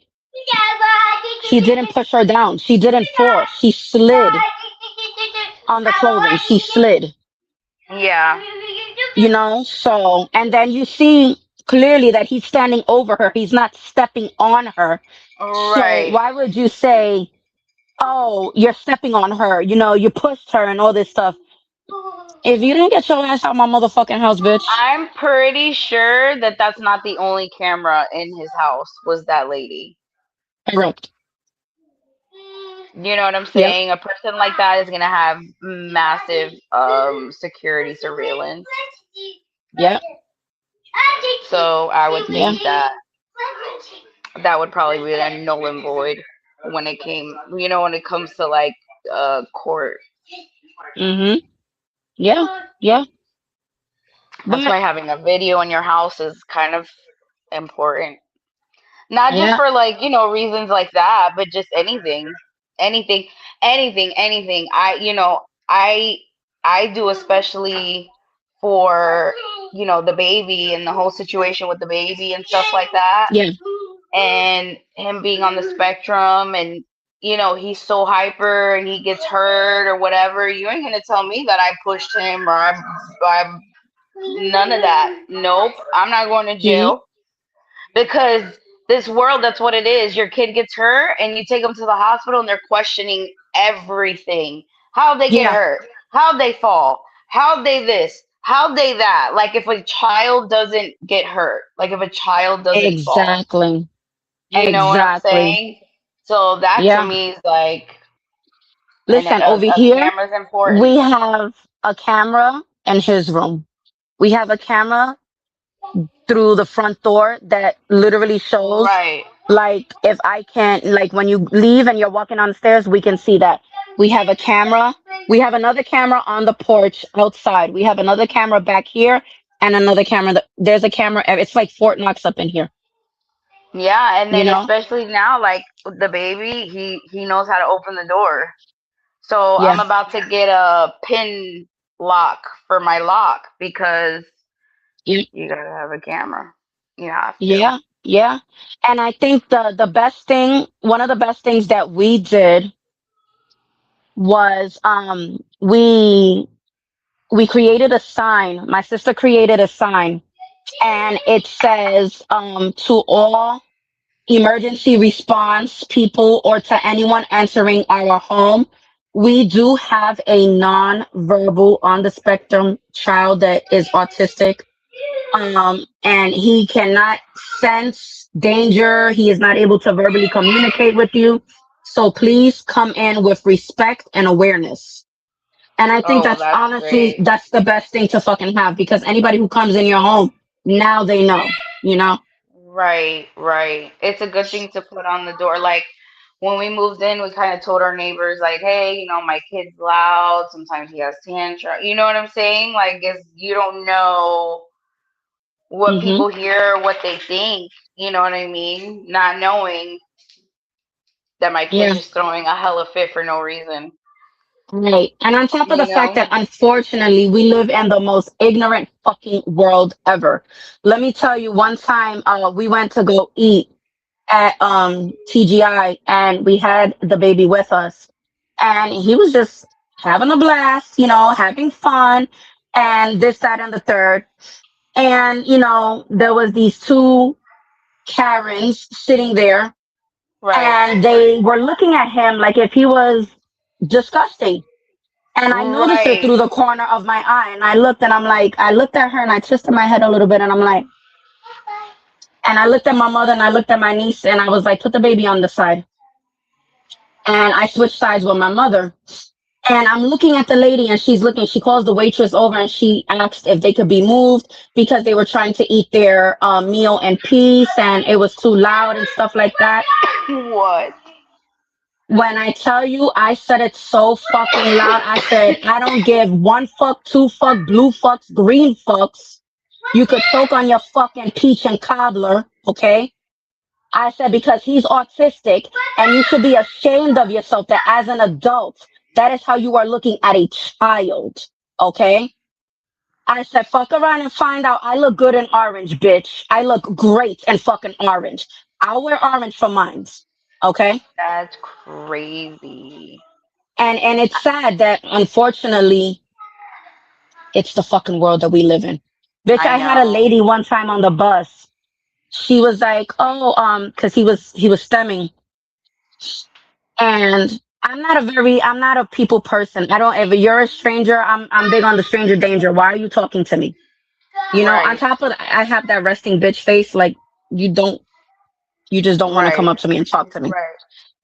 He didn't push her down. She didn't fall. She slid on the clothing. She slid. Yeah. So, and then you see clearly that he's standing over her. He's not stepping on her. So Right. why would you say, oh, you're stepping on her? You pushed her and all this stuff. If you didn't get your ass out my motherfucking house, bitch. I'm pretty sure that that's not the only camera in his house was that lady. Correct. You know what I'm Yep. saying? A person like that is gonna have massive security surveillance. Yep. So I would Yeah. think that that would probably be a null and void when it comes to like court. Mhm. Yeah. Yeah. That's But why having a video in your house is kind of important. Not just yeah. for like, reasons like that, but just anything. Anything, anything. I do especially for, the baby and the whole situation with the baby and stuff like that. Yeah. And him being on the spectrum and he's so hyper and he gets hurt or whatever. You ain't gonna tell me that I pushed him or I none of that. Nope, I'm not going to See? jail because this world, that's what it is. Your kid gets hurt and you take them to the hospital and they're questioning everything. How they get Yeah. hurt, how they fall, how they this, how they that. Like if a child doesn't get hurt, like if a child doesn't fall, Exactly. you know what I'm Exactly. saying? So that to Yeah. me is like, and Listen, over a here, camera's important. we have a camera in his room. We have a camera through the front door that literally shows, Right. like, if I can't, like, when you leave and you're walking on the stairs, we can see that. We have a camera. We have another camera on the porch outside. We have another camera back here and another camera. There's a camera. It's like Fort Knox up in here, Yeah, and you then know? especially now, like the baby, he knows how to open the door. So I'm Yeah. about to get a pin lock for my lock because Yeah. you gotta have a camera. You have to. Yeah. Yeah. And I think the best thing, one of the best things that we did was we created a sign. My sister created a sign and it says to all emergency response people or to anyone entering our home, we do have a non-verbal on the spectrum child that is autistic, and he cannot sense danger. He is not able to verbally communicate with you, so please come in with respect and awareness. And I think Oh, that's that's honestly, great. that's the best thing to fucking have, because anybody who comes in your home, now they know. Right, right. It's a good thing to put on the door. Like when we moved in, we kind of told our neighbors, like, hey, my kid's loud. Sometimes he has tantrum. You know what I'm saying? Like, you don't know what Hmm. people hear, what they think. You know what I mean? Not knowing that my kid's Yeah. just throwing a hella fit for no reason. Right. And on top of the You fact know? that unfortunately we live in the most ignorant fucking world ever. Let me tell you, one time we went to go eat at TGI and we had the baby with us. And he was just having a blast, having fun and this, that, and the third. And, there was these two Karens sitting there Right. and they were looking at him like if he was disgusting. And I noticed it Right. through the corner of my eye. And I looked and I'm like, I looked at her and I twisted my head a little bit and I'm like, and I looked at my mother and I looked at my niece and I was like, put the baby on the side. And I switched sides with my mother. And I'm looking at the lady and she's looking, she calls the waitress over and she asked if they could be moved because they were trying to eat their meal in peace and it was too loud and stuff like that. What? When I tell you, I said it so fucking loud. I said, I don't give one fuck, two fuck, blue fucks, green fucks. You could choke on your fucking peach and cobbler, okay? I said, because he's autistic and you should be ashamed of yourself that as an adult, that is how you are looking at a child, okay? I said, fuck around and find out I look good in orange, bitch. I look great in fucking orange. I'll wear orange for mines. Okay? That's crazy. And it's sad that unfortunately it's the fucking world that we live in. Bitch, I I had a know. lady one time on the bus. She was like, oh, because he was stemming. And I'm not a people person. I don't ever, you're a stranger. I'm big on the stranger danger. Why are you talking to me? On Right. top of that, I have that resting bitch face. Like, you don't, you just don't want to come Right. up to me and talk to me. Right.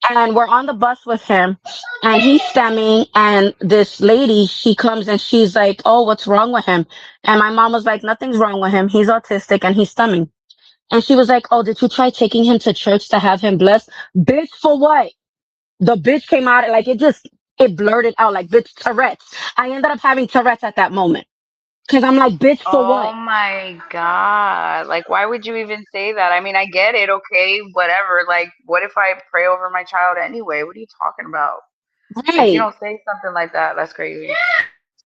And we're on the bus with him, and he's stemming, and this lady, she comes and she's like, oh, what's wrong with him? And my mom was like, nothing's wrong with him. He's autistic and he's stemming. And she was like, oh, did you try taking him to church to have him blessed? Bitch, for what? The bitch came out, like, it blurted out, like, bitch, Tourette's. I ended up having Tourette's at that moment. Because I'm like, bitch, for Oh what? my God. Like, why would you even say that? I mean, I get it, okay, whatever. Like, what if I pray over my child anyway? What are you talking about? Like, you Right. don't say something like that. That's crazy.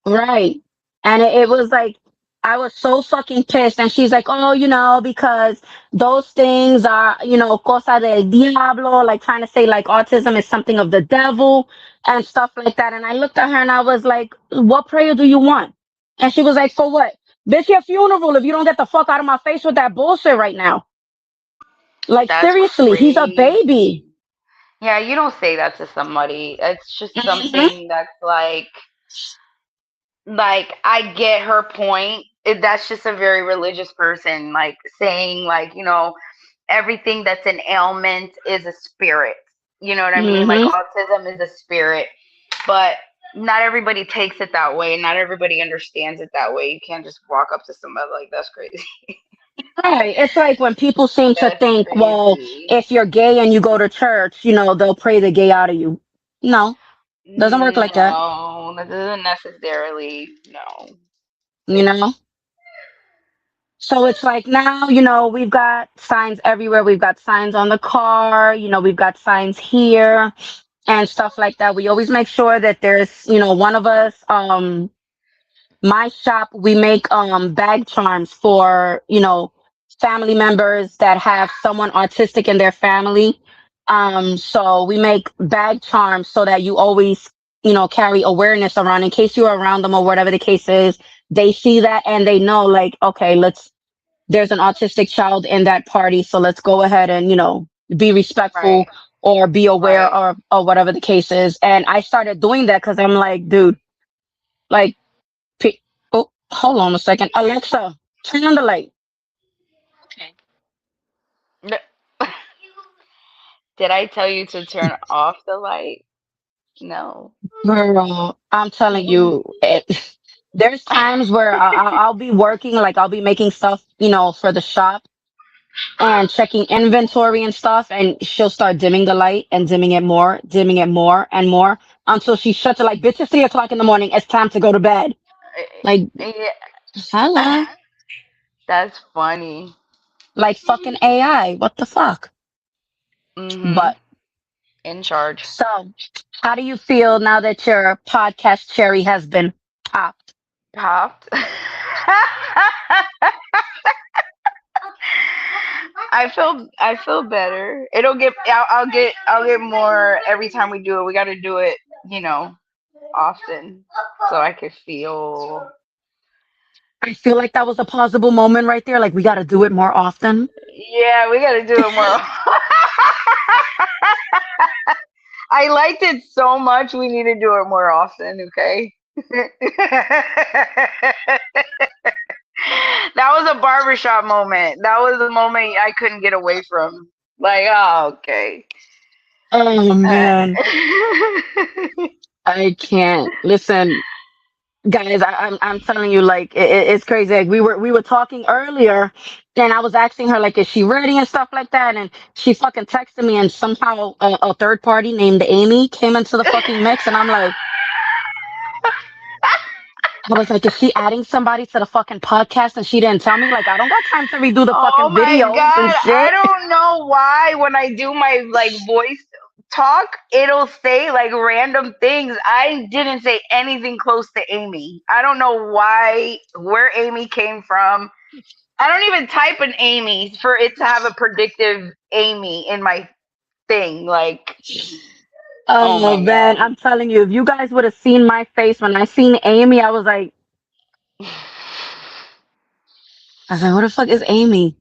Right. And it was like, I was so fucking pissed. And she's like, oh, because those things are, cosa del diablo, like trying to say like autism is something of the devil and stuff like that. And I looked at her and I was like, what prayer do you want? And she was like, for what? Bitch, your funeral if you don't get the fuck out of my face with that bullshit right now. Like, That's seriously, he's a baby. crazy. Yeah, you don't say that to somebody. It's just Hmm. something that's like I get her point. That's just a very religious person, like saying like, everything that's an ailment is a spirit. You know what I mean? Like Hmm. autism is a spirit, but not everybody takes it that way. Not everybody understands it that way. You can't just walk up to somebody like that's crazy. Right. It's like when people seem to That's think, well, crazy. if you're gay and you go to church, they'll pray the gay out of you. No, doesn't work like that. No, that doesn't necessarily. No. You know? So it's like now, we've got signs everywhere. We've got signs on the car, we've got signs here and stuff like that. We always make sure that there's, one of us, my shop, we make bag charms for family members that have someone autistic in their family. So we make bag charms so that you always carry awareness around in case you're around them or whatever the case is. They see that and they know, like, okay, there's an autistic child in that party, so let's go ahead and be Right. respectful or be aware, Right. or whatever the case is. And I started doing that because I'm like, dude, like, oh, hold on a second. Alexa, turn on the light. No. Did I tell you to turn off the light? No. Girl, I'm telling you, there's times where I'll be working, like I'll be making stuff, for the shop and checking inventory and stuff, and she'll start dimming the light and dimming it more and more until she shuts it. Like, bitch, it's 3 o'clock in the morning. It's time to go to bed. Like, Yeah. hello, That's funny. like fucking AI. What the fuck? Mhm. But In charge. so, how do you feel now that your podcast cherry has been popped? Popped. I feel better. I'll get more every time we do it. We got to do it, often, so I could feel. I feel like that was a plausible moment right there. Like, we got to do it more often. Yeah, we got to do it more. I liked it so much. We need to do it more often. Okay. That was a barbershop moment. That was a moment I couldn't get away from. Like, oh, okay. Oh man, Uh, I can't listen, guys. I'm telling you, like, it's crazy. Like, we were talking earlier, and I was asking her, like, is she ready and stuff like that, and she fucking texted me, and somehow a third party named Amy came into the fucking mix, and I'm like, I was like, is she adding somebody to the fucking podcast and she didn't tell me? Like, I don't got time to redo the oh fucking my videos and God. I shit. don't know why when I do my like voice talk, it'll say like random things. I didn't say anything close to Amy. I don't know where Amy came from. I don't even type an Amy for it to have a predictive Amy in my thing. Like, oh Oh my man, god. I'm telling you, if you guys would have seen my face when I seen Amy, I was like, who the fuck is Amy?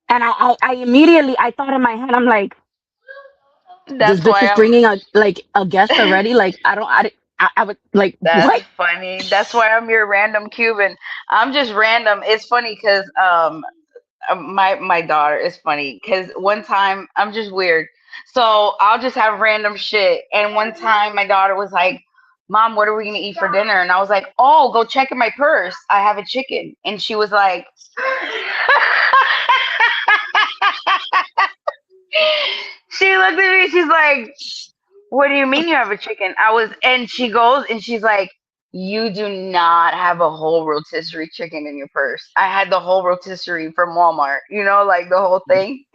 And I immediately I thought in my head, I'm like, this That's bitch why is bringing a guest already. Like I don't I would like That's what? funny. That's why I'm your random Cuban. I'm just random. It's funny because my daughter is funny because one time I'm just weird. So I'll just have random shit. And one time my daughter was like, "Mom, what are we gonna eat for dinner?" And I was like, "Oh, go check in my purse. I have a chicken." And she was like, she looked at me. She's like, "What do you mean you have a chicken?" And she goes and she's like, "You do not have a whole rotisserie chicken in your purse. I had the whole rotisserie from Walmart, like the whole thing."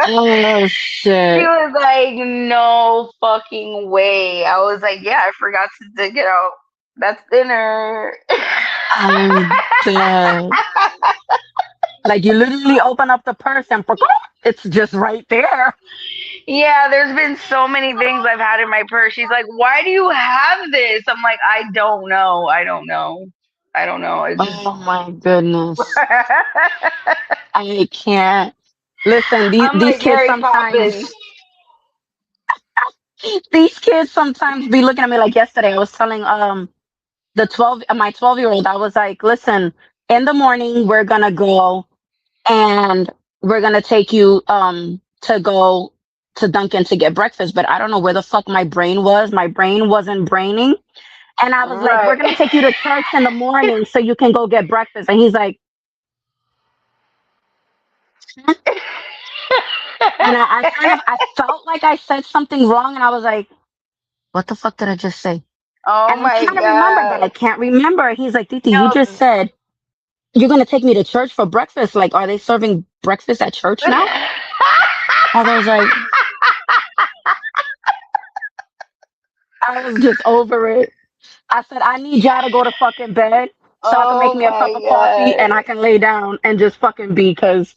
Oh She shit. was like, "No fucking way." I was like, "Yeah, I forgot to dig it out. That's dinner." I'm dead. Like you literally open up the purse and it's just right there. Yeah, there's been so many things I've had in my purse. She's like, "Why do you have this?" I'm like, "I don't know. I don't know. I don't know. It's just." Oh my goodness. I can't. Listen, these I'm these like kids Mary sometimes Poppins. these kids sometimes be looking at me like yesterday. I was telling the 12 my 12-year-old, I was like, listen, in the morning we're gonna go and we're gonna take you to go to Dunkin' to get breakfast, but I don't know where the fuck my brain was. My brain wasn't braining. And I was like, we're gonna Right. take you to church in the morning so you can go get breakfast. And he's like, and I felt like I said something wrong, and I was like, what the fuck did I just say? Oh And I'm my trying to remember, but I god. can't remember. He's like, Titi, you just No. said you're gonna take me to church for breakfast. Like, are they serving breakfast at church now? I was like, I was just over it. I said, I need y'all to go to fucking bed so I can make Oh me a cup my of coffee and I god. can lay down and just fucking be, because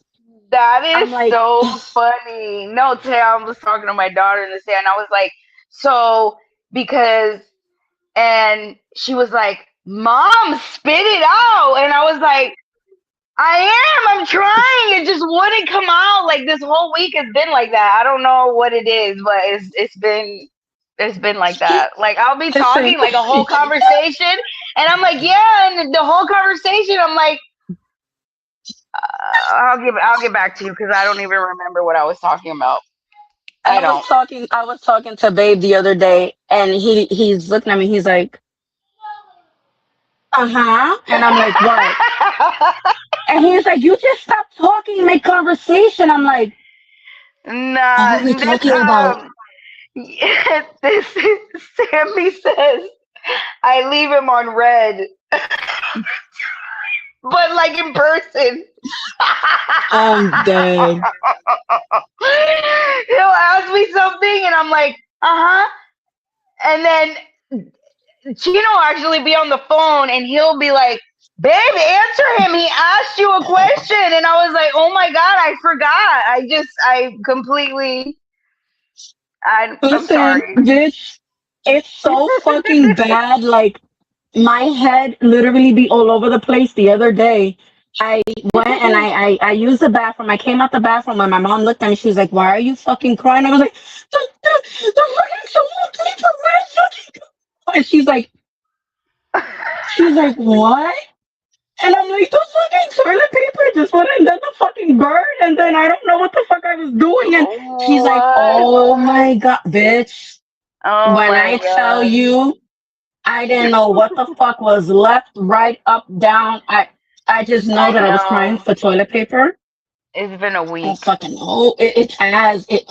That I'm is like, so funny. No, today I was talking to my daughter in the day and I was like, so because and she was like, "Mom, spit it out." And I was like, I'm trying. It just wouldn't come out. Like this whole week has been like that. I don't know what it is, but it's been like that. Like I'll be listen, talking like a whole conversation, and I'm like, yeah, and the whole conversation, I'm like, I'll get back to you because I don't even remember what I was talking about. I don't. I was talking to Babe the other day, and he's looking at me. He's like, uh-huh. And I'm like, what? And he's like, you just stop talking and make conversation. I'm like, what Nah, are we this talking about? this Sammy says I leave him on red, but like in person. I'm dead. He'll ask me something and I'm like, uh-huh. And then Chino will actually be on the phone and he'll be like, babe, answer him. He asked you a question. And I was like, oh my God, I forgot. I completely, I'm Listen, sorry. bitch, it's so fucking bad. Like, my head literally be all over the place. The other day, I went and I used the bathroom. I came out the bathroom and my mom looked at me. She was like, why are you fucking crying? I was like, the fucking toilet paper ran fucking. And she's like, what? And I'm like, the fucking toilet paper just went and then the fucking bird. And then I don't know what the fuck I was doing. And she's like, What? oh my God, bitch. Oh When my I tell God. you, I didn't know what the fuck was left, right, up, down. I just know I that I was crying know. for toilet paper. It's been a Oh week. fucking no! It has it.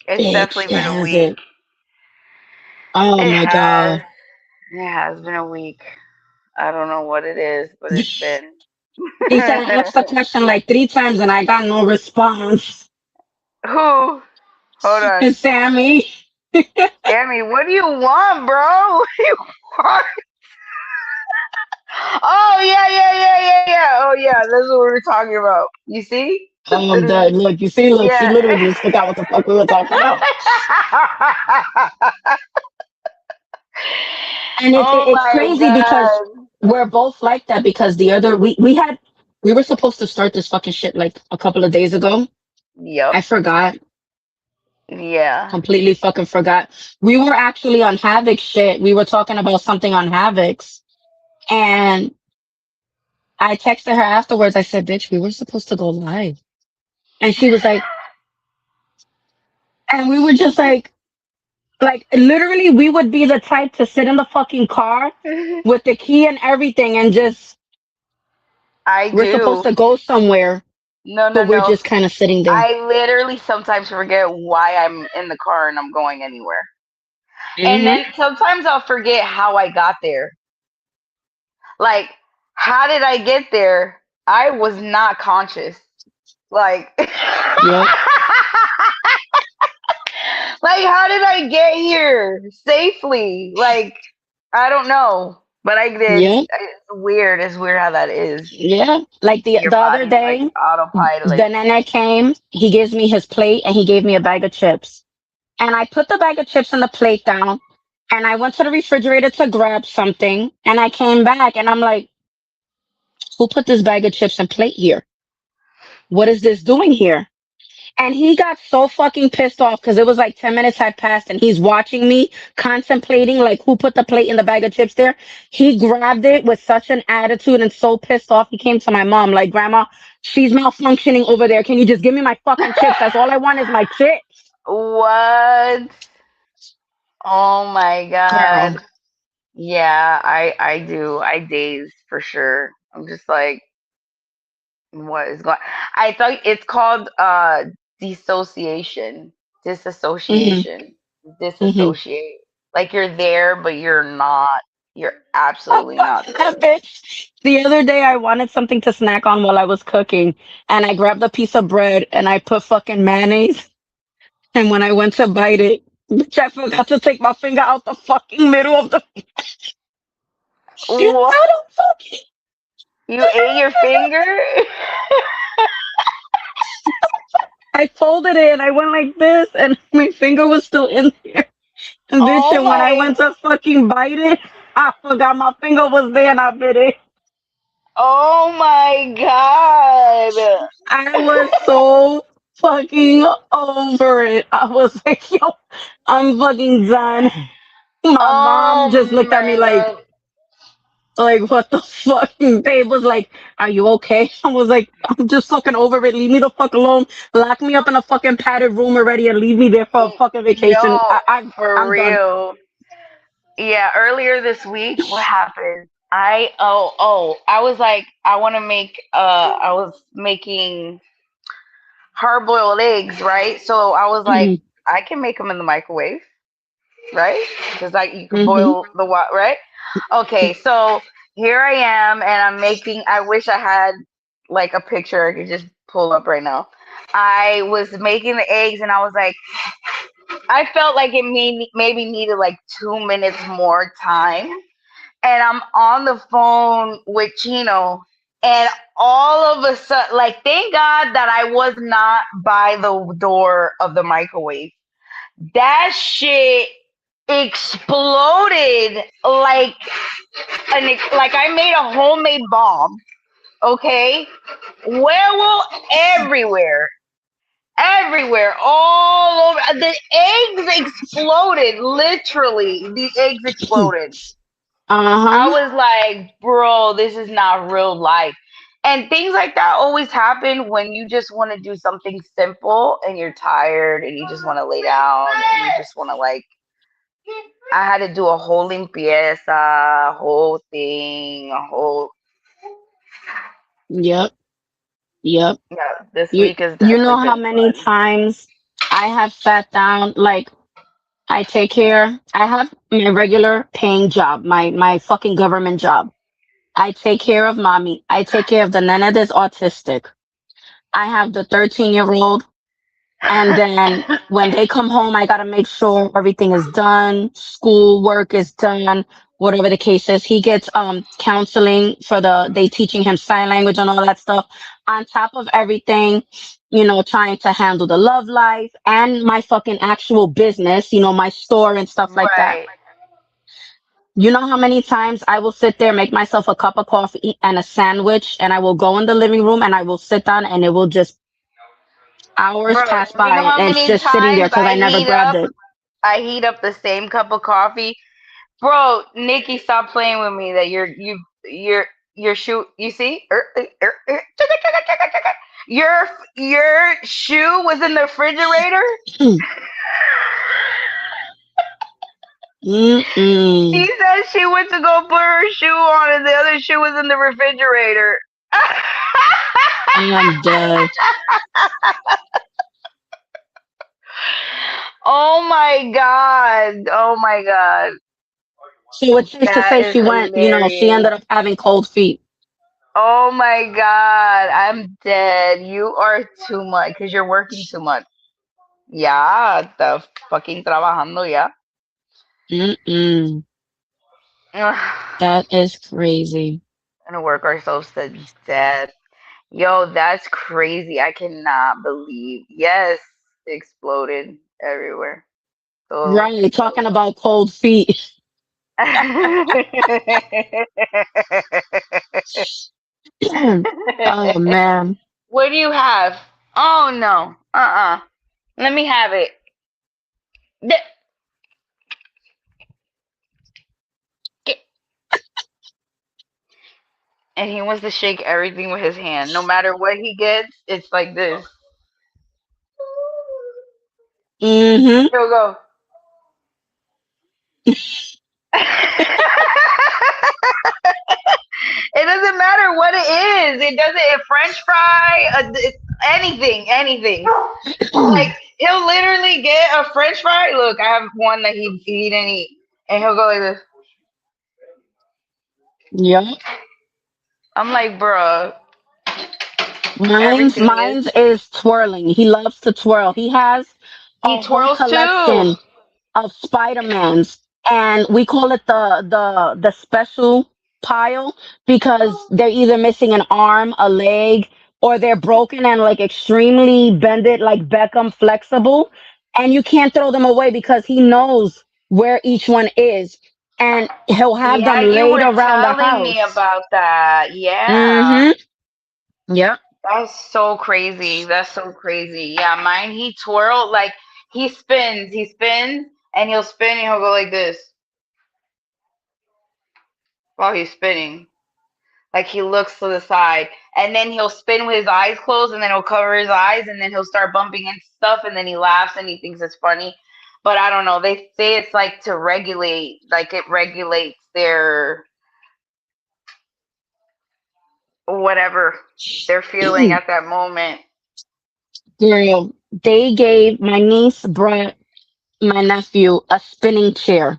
It's Bitch, definitely it been a has week. it. Oh It my has. God! It has been a week. I don't know what it is, but it's been. He said I asked the question like 3 times and I got no response. Who? Hold on. And Sammy. Sammy, what do you want, bro? What do you want? Oh yeah. Oh yeah, that's what we were talking about. You see? I'm done. Look, you see, look, she Yeah. literally just forgot what the fuck we were talking about. And Oh it's my crazy because god. we're both like that because the other we were supposed to start this fucking shit like a couple of days ago. Yep. I forgot. Yeah. Completely fucking forgot. We were actually on Havoc shit. We were talking about something on Havoc's and I texted her afterwards. I said, bitch, we were supposed to go live. And she was like, and we were just like literally we would be the type to sit in the fucking car with the key and everything and just, I we're supposed do. to go somewhere, No, but we're no. just kind of sitting there. I literally sometimes forget why I'm in the car and I'm going anywhere. And Hmm. then sometimes I'll forget how I got there. Like, how did I get there? I was not conscious. Like, like Yep. how did I get here safely? Like, I don't know, but I did. Yep. It's weird. It's weird how that is. Yeah. Like Your the other body's like day, autopilot. the nana came, he gives me his plate and he gave me a bag of chips. And I put the bag of chips and the plate down and I went to the refrigerator to grab something and I came back and I'm like, who put this bag of chips and plate here? What is this doing here? And he got so fucking pissed off because it was like 10 minutes had passed and he's watching me contemplating like who put the plate in the bag of chips there. He grabbed it with such an attitude and so pissed off. He came to my mom like, Grandma, she's malfunctioning over there. Can you just give me my fucking chips? That's all I want is my chips. What? Oh my Girl. god. Yeah, I do. I daze for sure. I'm just like, what is going? I thought it's called dissociation, Hmm. disassociation, Hmm. disassociate. Like you're there, but you're not. You're absolutely not That there. bitch. The other day I wanted something to snack on while I was cooking and I grabbed a piece of bread and I put fucking mayonnaise. And when I went to bite it, bitch, I forgot to take my finger out the fucking middle of the What? out of fucking. You ate your finger? I folded it and I went like this, and my finger was still in there. And bitch, Oh and when I my! went to fucking bite it, I forgot my finger was there and I bit it. Oh my God! I was so fucking over it. I was like, yo, I'm fucking done. My mom Oh just looked at me man! like what the fuck? And babe was like, "Are you okay?" I was like, "I'm just fucking over it. Leave me the fuck alone. Lock me up in a fucking padded room already and leave me there for a fucking vacation. No, for I'm done." real. Yeah, earlier this week, what happened? I was like, I was making hard boiled eggs, right? So I was like, Hmm. I can make them in the microwave, right? Because like you can Hmm. boil the water, right? Okay, so here I am, and I'm making. I wish I had like a picture I could just pull up right now. I was making the eggs, and I was like, I felt like it maybe needed like 2 minutes more time. And I'm on the phone with Chino, and all of a sudden, like, thank God that I was not by the door of the microwave. That shit exploded like I made a homemade bomb. Okay, werewolf everywhere, everywhere, all over. The eggs exploded. Literally, the eggs exploded. I Uh-huh. was like, bro, this is not real life. And things like that always happen when you just want to do something simple and you're tired and you just want to lay down and you just want to like. I had to do a whole limpieza, whole thing, a whole. Yep. Yep. Yeah, this You week has you definitely know how been many fun. times I have sat down like I have my regular paying job, my fucking government job. I take care of mommy. I take care of the nana that's autistic. I have the 13-year-old. And then when they come home, I gotta make sure everything is done, school work is done, whatever the case is. He gets counseling for they teaching him sign language and all that stuff. On top of everything, trying to handle the love life and my fucking actual business, my store and stuff like that. Right. You know how many times I will sit there, make myself a cup of coffee and a sandwich, and I will go in the living room and I will sit down and it will just hours Bro, pass you know by how and it's many just sitting there times because I never grabbed it. I heat up the same cup of coffee. Bro, Nikki, stop playing with me that your shoe, you see? Your shoe was in the refrigerator? She said she went to go put her shoe on and the other shoe was in the refrigerator. I'm dead. Oh my god. Oh my god. So it's safe to That say is she went, she hilarious. ended up having cold feet. Oh my god. I'm dead. You are too much because you're working too much. Yeah, the fucking trabajando, yeah. Mm-mm. That is crazy. Gonna work ourselves to death. Yo, that's crazy. I cannot believe. Yes, exploded everywhere. So, Right, talking about cold feet. Oh man. what do you have? Oh no. Let me have it. Th- get- And he wants to shake everything with his hand. No matter what he gets, it's like this. Mm-hmm. He'll go. It doesn't matter what it is. It doesn't. A French fry, anything. Like he'll literally get a French fry. Look, I have one that he didn't eat, and he'll go like this. Yep. I'm like, bruh, Mine's everything is. mine's is twirling. He loves to twirl. He has He a whole twirls too. collection of Spider-Mans, and we call it the special pile because they're either missing an arm, a leg, or they're broken and like extremely bended, like Beckham flexible, and you can't throw them away because he knows where each one is, and he'll have them Yeah, you laid were around the telling me house. about that. Yeah. Mm-hmm. Yep. That's so crazy. That's so crazy. Yeah, mine he twirled like he spins and he'll spin and he'll go like this while he's spinning. Like he looks to the side and then he'll spin with his eyes closed and then he'll cover his eyes and then he'll start bumping into stuff and then he laughs and he thinks it's funny. But I don't know. They say it's like to regulate, like it regulates their whatever they're feeling at that moment. Girl, they gave my niece Brett, my nephew, a spinning chair.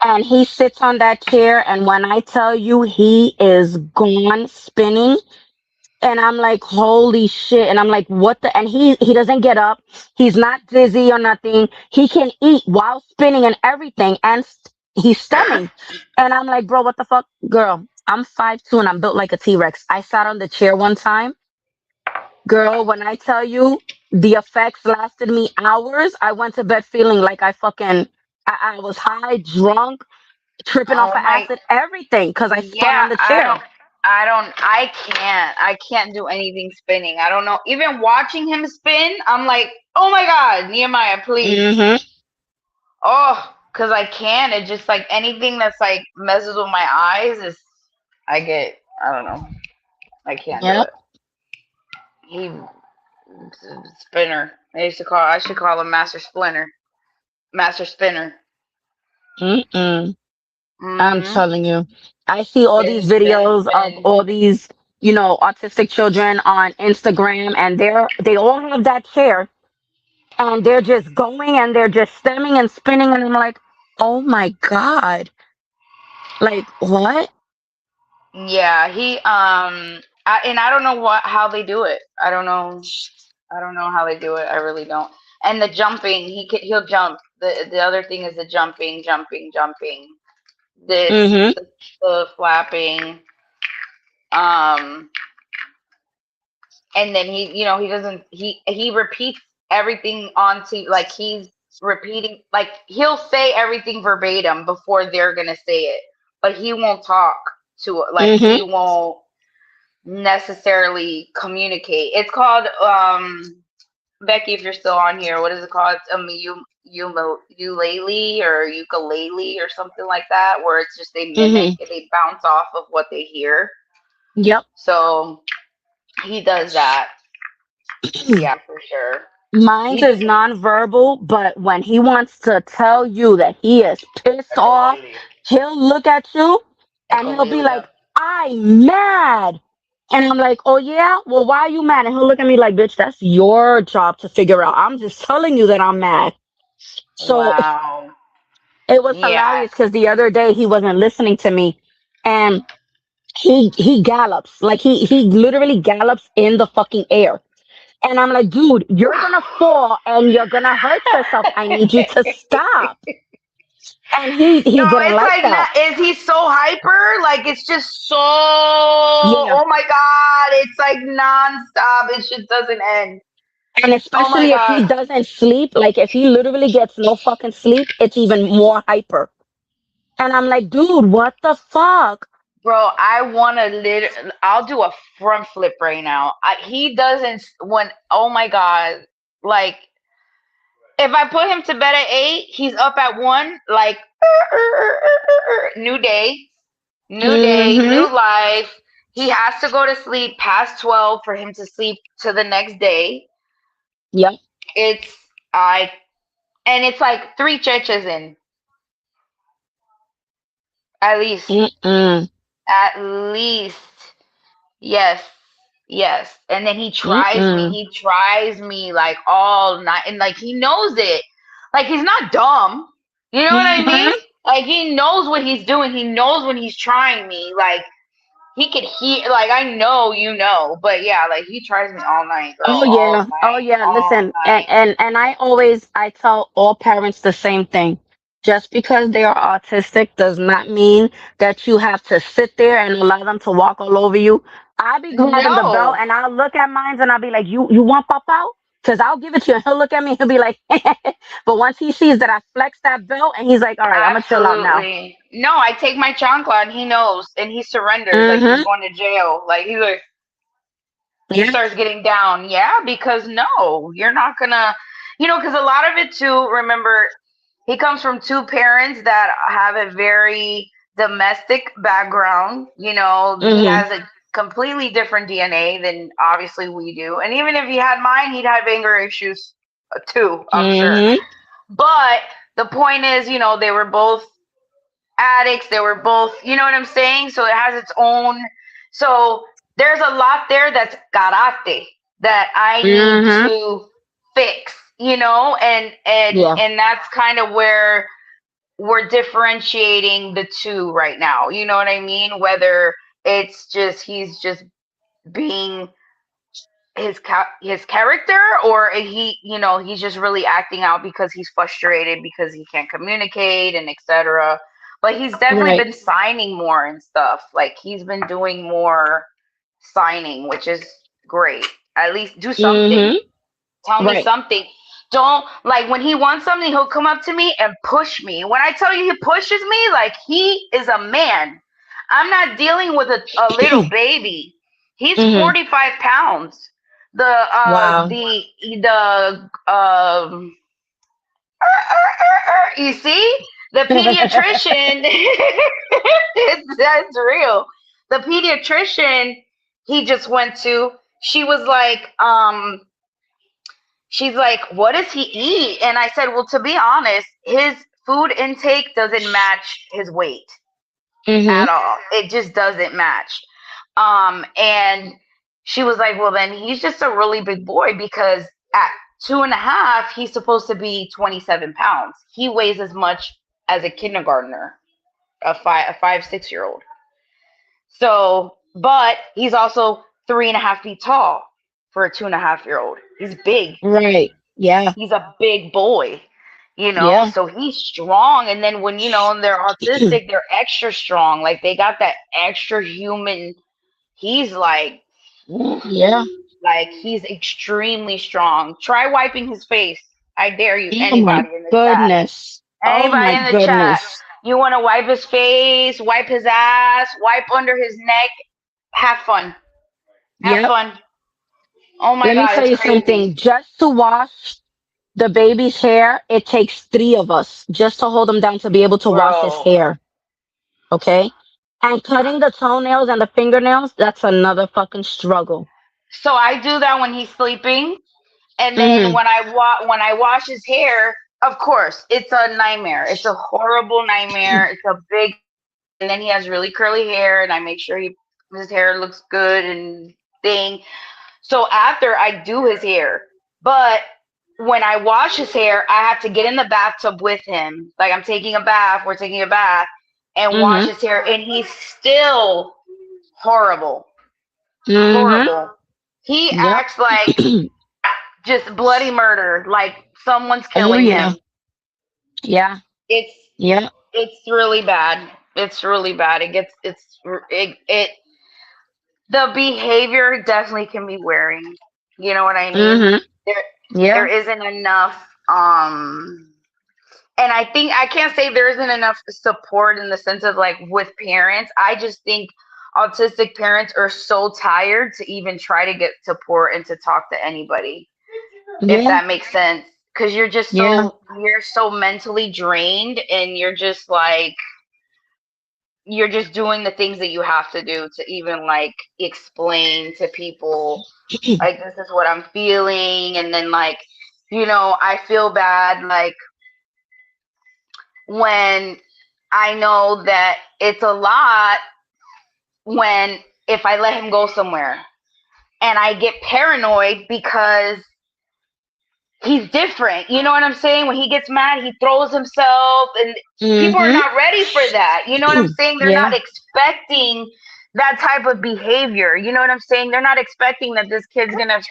And he sits on that chair, and when I tell you he is gone spinning, and I'm like, holy shit. And I'm like, what the and he doesn't get up. He's not dizzy or nothing. He can eat while spinning and everything, and he's stemming. And I'm like, bro, what the fuck? Girl, I'm 5'2" and I'm built like a T-Rex. I sat on the chair one time. Girl, when I tell you the effects lasted me hours, I went to bed feeling like I was high, drunk, tripping off Oh of my acid, everything, because I spun Yeah, on the chair. I can't do anything spinning. I don't know. Even watching him spin, I'm like, oh my God, Nehemiah, please. Mm-hmm. Oh, because I can't. It just like anything that's like messes with my eyes is, I don't know. I can't do Yep. it. He, spinner. I should call him Master Splinter. Master Spinner. Mm-mm. I'm Mm-hmm. telling you. I see all Spin, these spin, videos of spin. all these, autistic children on Instagram, and they all have that chair, and they're just going and they're just stemming and spinning, and I'm like, oh my God. Like, what? Yeah, and I don't know how they do it. I don't know. I don't know how they do it. I really don't. And the jumping, he'll jump. The other thing is the jumping, jumping, jumping. This Mm-hmm. the flapping. Um, and then he doesn't he repeats everything onto, like, he's repeating, like, he'll say everything verbatim before they're gonna say it, but he won't talk to it, like, he Mm-hmm. won't necessarily communicate. It's called, Becky, if you're still on here, what is it called? It's ukulele or ukulele or something like that, where it's just they mimic, Mm-hmm. they bounce off of what they hear. Yep. So he does that. Yeah, for sure. Mine He is nonverbal, but when he wants to tell you that he is pissed off, he'll look at you and he'll be like, I'm mad. And I'm like, oh yeah? Well, why are you mad? And he'll look at me like, bitch, that's your job to figure out. I'm just telling you that I'm mad. So Wow. it was Yeah. hilarious because the other day he wasn't listening to me and he gallops. Like he literally gallops in the fucking air. And I'm like, dude, you're gonna fall and you're gonna hurt yourself. I need you to stop. And he No, didn't it's like like, that. not, is he so hyper? Like, it's just so, Yeah. oh my God, it's like nonstop. It just doesn't end. And Oh my especially if he God. doesn't sleep, like if he literally gets no fucking sleep, it's even more hyper. And I'm like, dude, what the fuck? Bro, I want to I'll do a front flip right now. He doesn't, oh my God. Like, if I put him to bed at 8, he's up at 1, like, new day, new day, Mm-hmm. new life. He has to go to sleep past 12 for him to sleep to the next day. Yep. It's, I, and it's like 3 churches in, at least, Mm-mm. at least. Yes, yes. And then Mm-mm. he tries me like all night, and like he knows it. Like, he's not dumb. You know what I Mm-hmm. mean? Like, he knows what he's doing. He knows when he's trying me. Like, he could hear, like, I know, but yeah, like, he tries me all night, girl, Oh all yeah. Oh night, yeah. all Listen, night. and I tell all parents the same thing. Just because they are autistic does not mean that you have to sit there and allow them to walk all over you. I be grabbing the belt No, and I'll look at mine and I'll be like, you want pop out? Because I'll give it to you. And he'll look at me and he'll be like, but once he sees that I flex that belt and he's like, all right, I'm gonna chill out now. absolutely. No, I take my chancla and he knows, and he surrenders like he's Mm-hmm. going to jail. Like, he Yeah. starts getting down. Yeah, because no, you're not gonna, because a lot of it too, remember, he comes from 2 parents that have a very domestic background. He Mm-hmm. has a completely different DNA than obviously we do. And even if he had mine, he'd have anger issues too, I'm sure. Mm-hmm. But the point is, they were both addicts. They were both, you know what I'm saying? So it has its own. So there's a lot there that's karate that I need Mm-hmm. to fix, and and Yeah. and that's kind of where we're differentiating the two right now. You know what I mean? Whether it's just he's just being his character, or he's just really acting out because he's frustrated because he can't communicate and etc. But he's definitely Right. been signing more and stuff. Like, he's been doing more signing, which is great. At least do something. Mm-hmm. Tell me Right. something. Don't, like, when he wants something, he'll come up to me and push me. When I tell you he pushes me, like, he is a man. I'm not dealing with a little baby. He's Mm-hmm. 45 pounds. The Wow. you see, the pediatrician, that's real. The pediatrician he just went to, she was like, she's like, what does he eat? And I said, well, to be honest, his food intake doesn't match his weight Mm-hmm. at all. It just doesn't match. And she was like, well, then he's just a really big boy, because at 2.5, he's supposed to be 27 pounds. He weighs as much as a kindergartner, a 5, 6 year old. So, but he's also 3.5 feet tall for a 2.5-year-old. He's big. Right. Yeah. He's a big boy, Yeah. so he's strong. And then when, they're autistic, they're extra strong. Like they got that extra human. He's like, Yeah. like he's extremely strong. Try wiping his face. I dare you, Oh my anybody in the chat. goodness. Oh Anybody my in the chat. goodness. You want to wipe his face, wipe his ass, wipe under his neck. Have fun. Have Yep. fun. Oh my Let me God, tell it's you crazy. something. Just to wash the baby's hair, it takes three of us just to hold him down to be able to wash his Bro. hair. Okay? And cutting the toenails and the fingernails, that's another fucking struggle. So I do that when he's sleeping. And then Mm-hmm. when I wash his hair, of course, it's a nightmare. It's a horrible nightmare. It's a big, and then he has really curly hair, and I make sure his hair looks good and thing. So after I do his hair, but when I wash his hair, I have to get in the bathtub with him. Like I'm taking a bath, we're taking a bath, and wash Mm-hmm. his hair, and he's still horrible, Mm-hmm. horrible. He Yep. acts like just bloody murder, like someone's Oh killing yeah. him. Yeah. It's Yeah. it's really bad. It's really bad. It the behavior definitely can be wearing. You know what I mean? Mm-hmm. There there Yeah. isn't enough and I think I can't say there isn't enough support in the sense of like with parents. I just think autistic parents are so tired to even try to get support and to talk to anybody, if Yeah. that makes sense. Because Yeah. you're so mentally drained, and you're just doing the things that you have to do to even like explain to people like this is what I'm feeling. And then like, I feel bad like when I know that it's a lot when if I let him go somewhere, and I get paranoid because he's different. You know what I'm saying? When he gets mad, he throws himself, and people are Mm-hmm. not ready for that. You know what I'm saying? They're Yeah. not expecting that type of behavior. You know what I'm saying? They're not expecting that this kid's gonna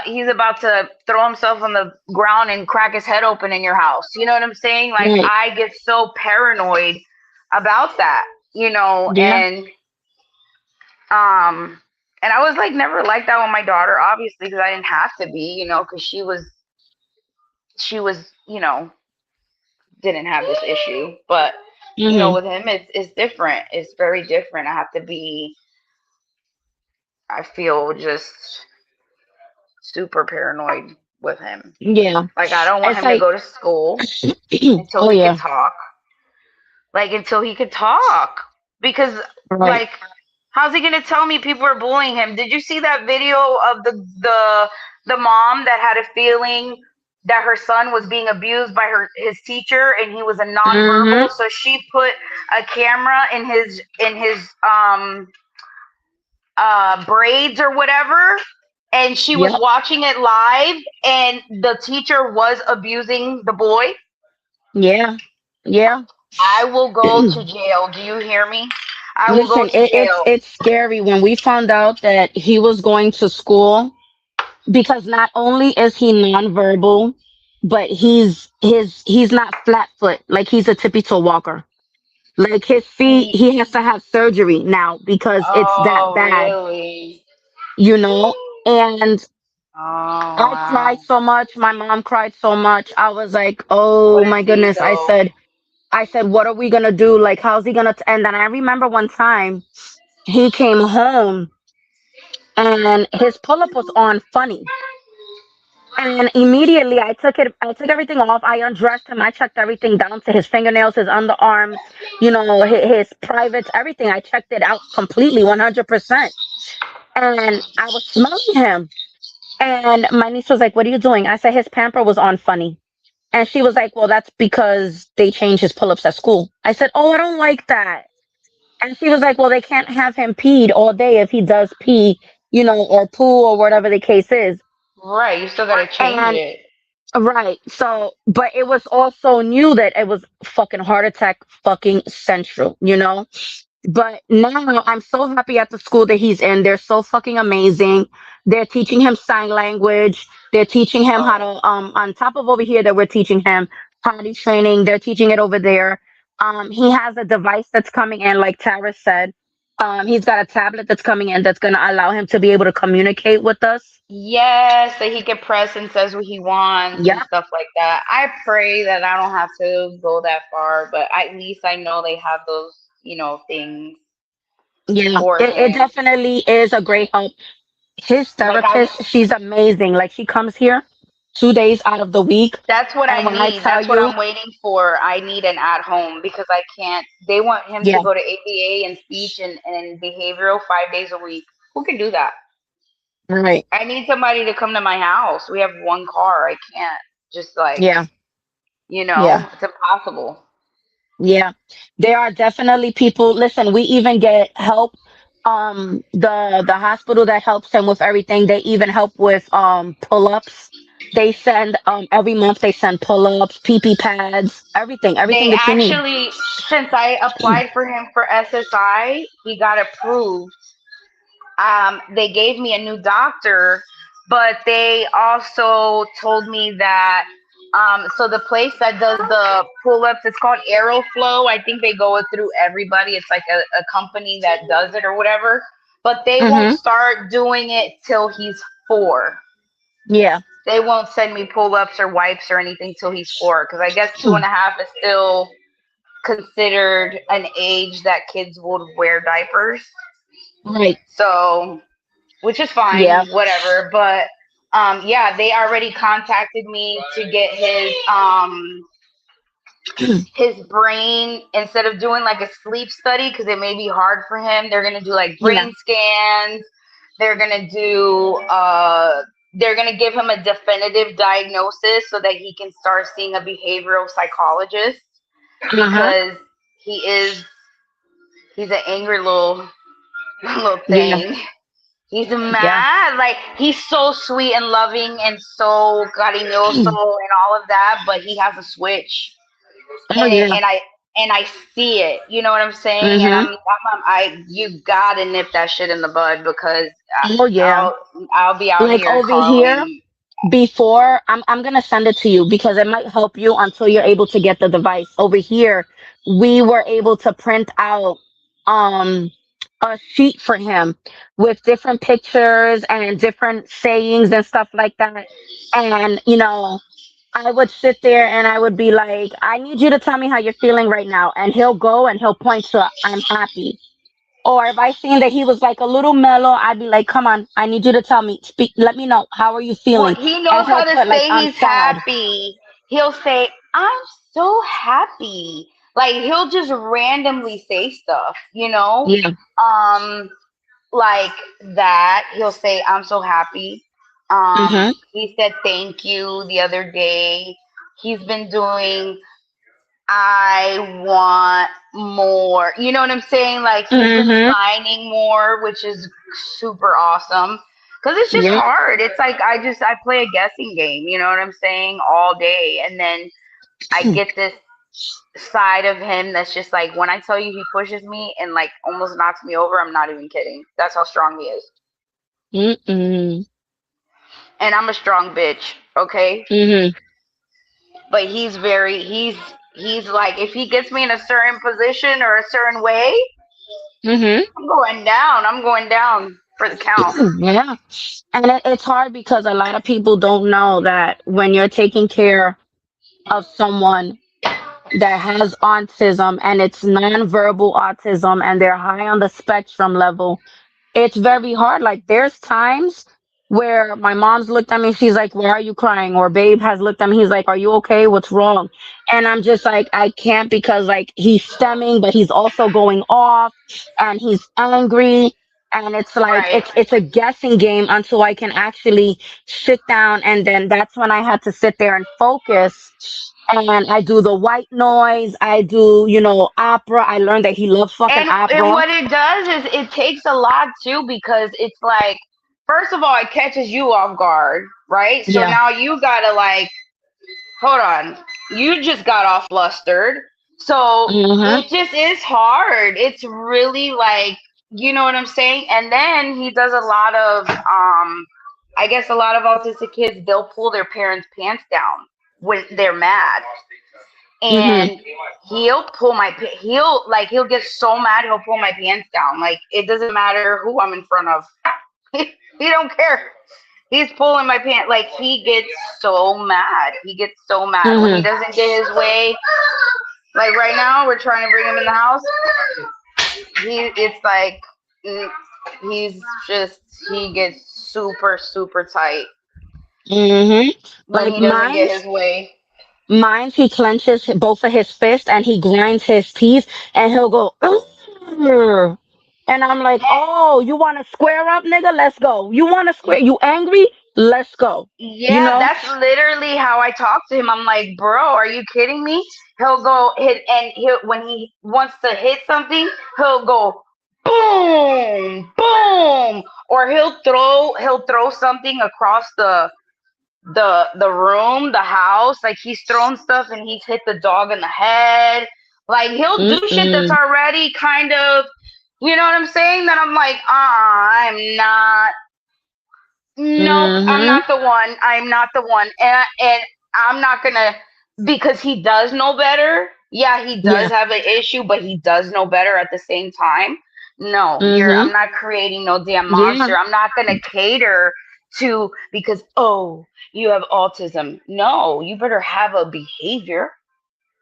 he's about to throw himself on the ground and crack his head open in your house. You know what I'm saying? Like Right. I get so paranoid about that, Yeah. um and I was like never like that with my daughter, obviously, because I didn't have to be, because she was, didn't have this issue. But, Mm-hmm. with him, it's different. It's very different. I feel just super paranoid with him. Yeah. Like, I don't want It's him to like go to school until oh he could yeah. talk. Like, until he could talk. Because, Right. like, how's he going to tell me people are bullying him? Did you see that video of the mom that had a feeling that her son was being abused by his teacher, and he was a Mm-hmm. nonverbal? So she put a camera in his braids or whatever, and she was Yep. watching it live, and the teacher was abusing the boy. Yeah. Yeah. I will go to jail. Do you hear me? I will go Listen, to jail. it's scary when we found out that he was going to school because not only is he nonverbal, but he's not flat foot, like he's a tippy toe walker. Like his feet, he has to have surgery now because it's that Oh, bad, really? you know? And Oh, I wow. cried so much. My mom cried so much. I was like, What oh a my goodness. Tito. I said, what are we gonna do? Like, how's he gonna? And then I remember one time he came home and his pull up was on funny. And immediately I took everything off. I undressed him. I checked everything down to his fingernails, his underarms, his privates, everything. I checked it out completely, 100%. And I was smelling him. And my niece was like, what are you doing? I said, his pamper was on funny. And she was like, well, that's because they changed his pull ups at school. I said, oh, I don't like that. And she was like, well, they can't have him peed all day if he does pee, or poo or whatever the case is. Right, you still gotta change And it. right. So, but it was also new that it was fucking heart attack fucking central, But now I'm so happy at the school that he's in. They're so fucking amazing. They're teaching him sign language. They're teaching him how Oh, to on top of over here that we're teaching him potty training. They're teaching it over there. He has a device that's coming in, like Tara said. He's got a tablet that's coming in that's gonna allow him to be able to communicate with us. yes, that he can press and says what he wants and Yeah, stuff like that. I pray that I don't have to go that far, but at least I know they have those, things yeah. for It him. definitely is a great help. His Like I therapist, she's amazing. Like she comes here 2 days out of the week. That's what I And when I need. tell That's what you, I'm waiting for. I need an at home because I can't. They want him to yeah, go to ABA and speech and behavioral 5 days a week. Who can do that? right. I need somebody to come to my house. We have one car. I can't just Yeah, yeah, it's impossible. yeah. There are definitely people. Listen, we even get help. The hospital that helps him with everything, they even help with pull-ups. They send every month they send pull-ups, pee pads, everything They that you need. actually, since I applied for him for SSI, he got approved. They gave me a new doctor, but they also told me that so the place that does the pull-ups, it's called Aeroflow. I think they go through everybody. It's like a company that does it or whatever. But they won't Mm-hmm. start doing it till he's 4. Yeah. They won't send me pull-ups or wipes or anything till he's 4, because I guess 2.5 is still considered an age that kids would wear diapers. Right. So, which is fine, Yeah. whatever. But yeah, they already contacted me to get his brain, instead of doing like a sleep study because it may be hard for him. They're gonna do like Yeah. brain scans. They're gonna do they're gonna give him a definitive diagnosis so that he can start seeing a behavioral psychologist, Uh-huh. because he is he's an angry little Yeah. thing. He's Yeah. mad. Like, he's so sweet and loving and so cariñoso and all of that, but he has a switch, Oh and it, yeah. and I see it. You know what I'm saying? And Mm-hmm. you gotta nip that shit in the bud, because Oh yeah. I'll be out Like here over here, calling. before I'm gonna send it to you because it might help you until you're able to get the device. Over here, we were able to print out um a sheet for him with different pictures and different sayings and stuff like that. And I would sit there and I would be like, I need you to tell me how you're feeling right now. And he'll go and he'll point to I'm happy. Or if I seen that he was like a little mellow, I'd be like, come on, I need you to tell me, speak, let me know, how are you Well, feeling? he And knows he'll how to put like, say I'm he's sad. happy. He'll say, "I'm so happy." Like, he'll just randomly say stuff, Yeah. Um, like that. He'll say, "I'm so happy." Mm-hmm. He said thank you the other day. He's been doing, I want more. You know what I'm saying? Like, he's been Mm-hmm. signing more, which is super awesome. Because it's just Yep. hard. It's like I play a guessing game. You know what I'm saying? All day, and then I get this side of him that's just like, when I tell you he pushes me and like almost knocks me over, I'm not even kidding. That's how strong he is. Mm-mm. And I'm a strong bitch, okay? Mm-hmm. But he's like, if he gets me in a certain position or a certain way, Mm-hmm. I'm going down. I'm going down for the count. Yeah. And it's hard because a lot of people don't know that when you're taking care of someone that has autism and it's nonverbal autism and they're high on the spectrum level, it's very hard. Like there's times where my mom's looked at me, she's like, why are you crying? Or Babe has looked at me, he's like, are you okay? What's wrong? And I'm just like, I can't, because like he's stemming, but he's also going off and he's angry. And it's like Right. it's a guessing game until I can actually sit down, and then that's when I had to sit there and focus. And I do the white noise, I do, opera. I learned that he loves fucking And opera. what it does is it takes a lot too, because it's like, first of all, it catches you off guard, right? So Yeah. now you gotta like, hold on, you just got all flustered. So Mhm. it just is hard. It's really like, you know what I'm saying? And then he does a lot of I guess a lot of autistic kids, they'll pull their parents' pants down when they're mad. Mhm. And he'll get so mad he'll pull my pants down. Like it doesn't matter who I'm in front of. He don't care. He's pulling my pants. Like he gets so mad. He gets so mad when he Mhm. doesn't get his way. Like right now, we're trying to bring him in the house. It's like mm, he's just he gets super super tight Mhm. when Like he doesn't get mine's his way. mine's he clenches both of his fists and he grinds his teeth and he'll go "Ugh." And I'm like, "Oh, you want to square up, nigga? Let's go. You want to square? You angry? Let's go." You Yeah, know? that's literally how I talk to him. I'm like, bro, are you kidding me? He'll go hit, and he'll when he wants to hit something, he'll go boom, boom, or he'll throw something across the room, the house. Like he's thrown stuff and he's hit the dog in the head. Like he'll do shit that's Mm-mm. already kind of, you know what I'm saying? That I'm like, I'm not. Nope, I'm Mhm. not the one. I'm not the one. And I'm not gonna, because he does know better. Yeah, he does Yeah. have an issue, but he does know better at the same time. No, Mhm. I'm not creating no damn Yeah. monster. I'm not gonna cater to because you have autism. No, you better have a behavior.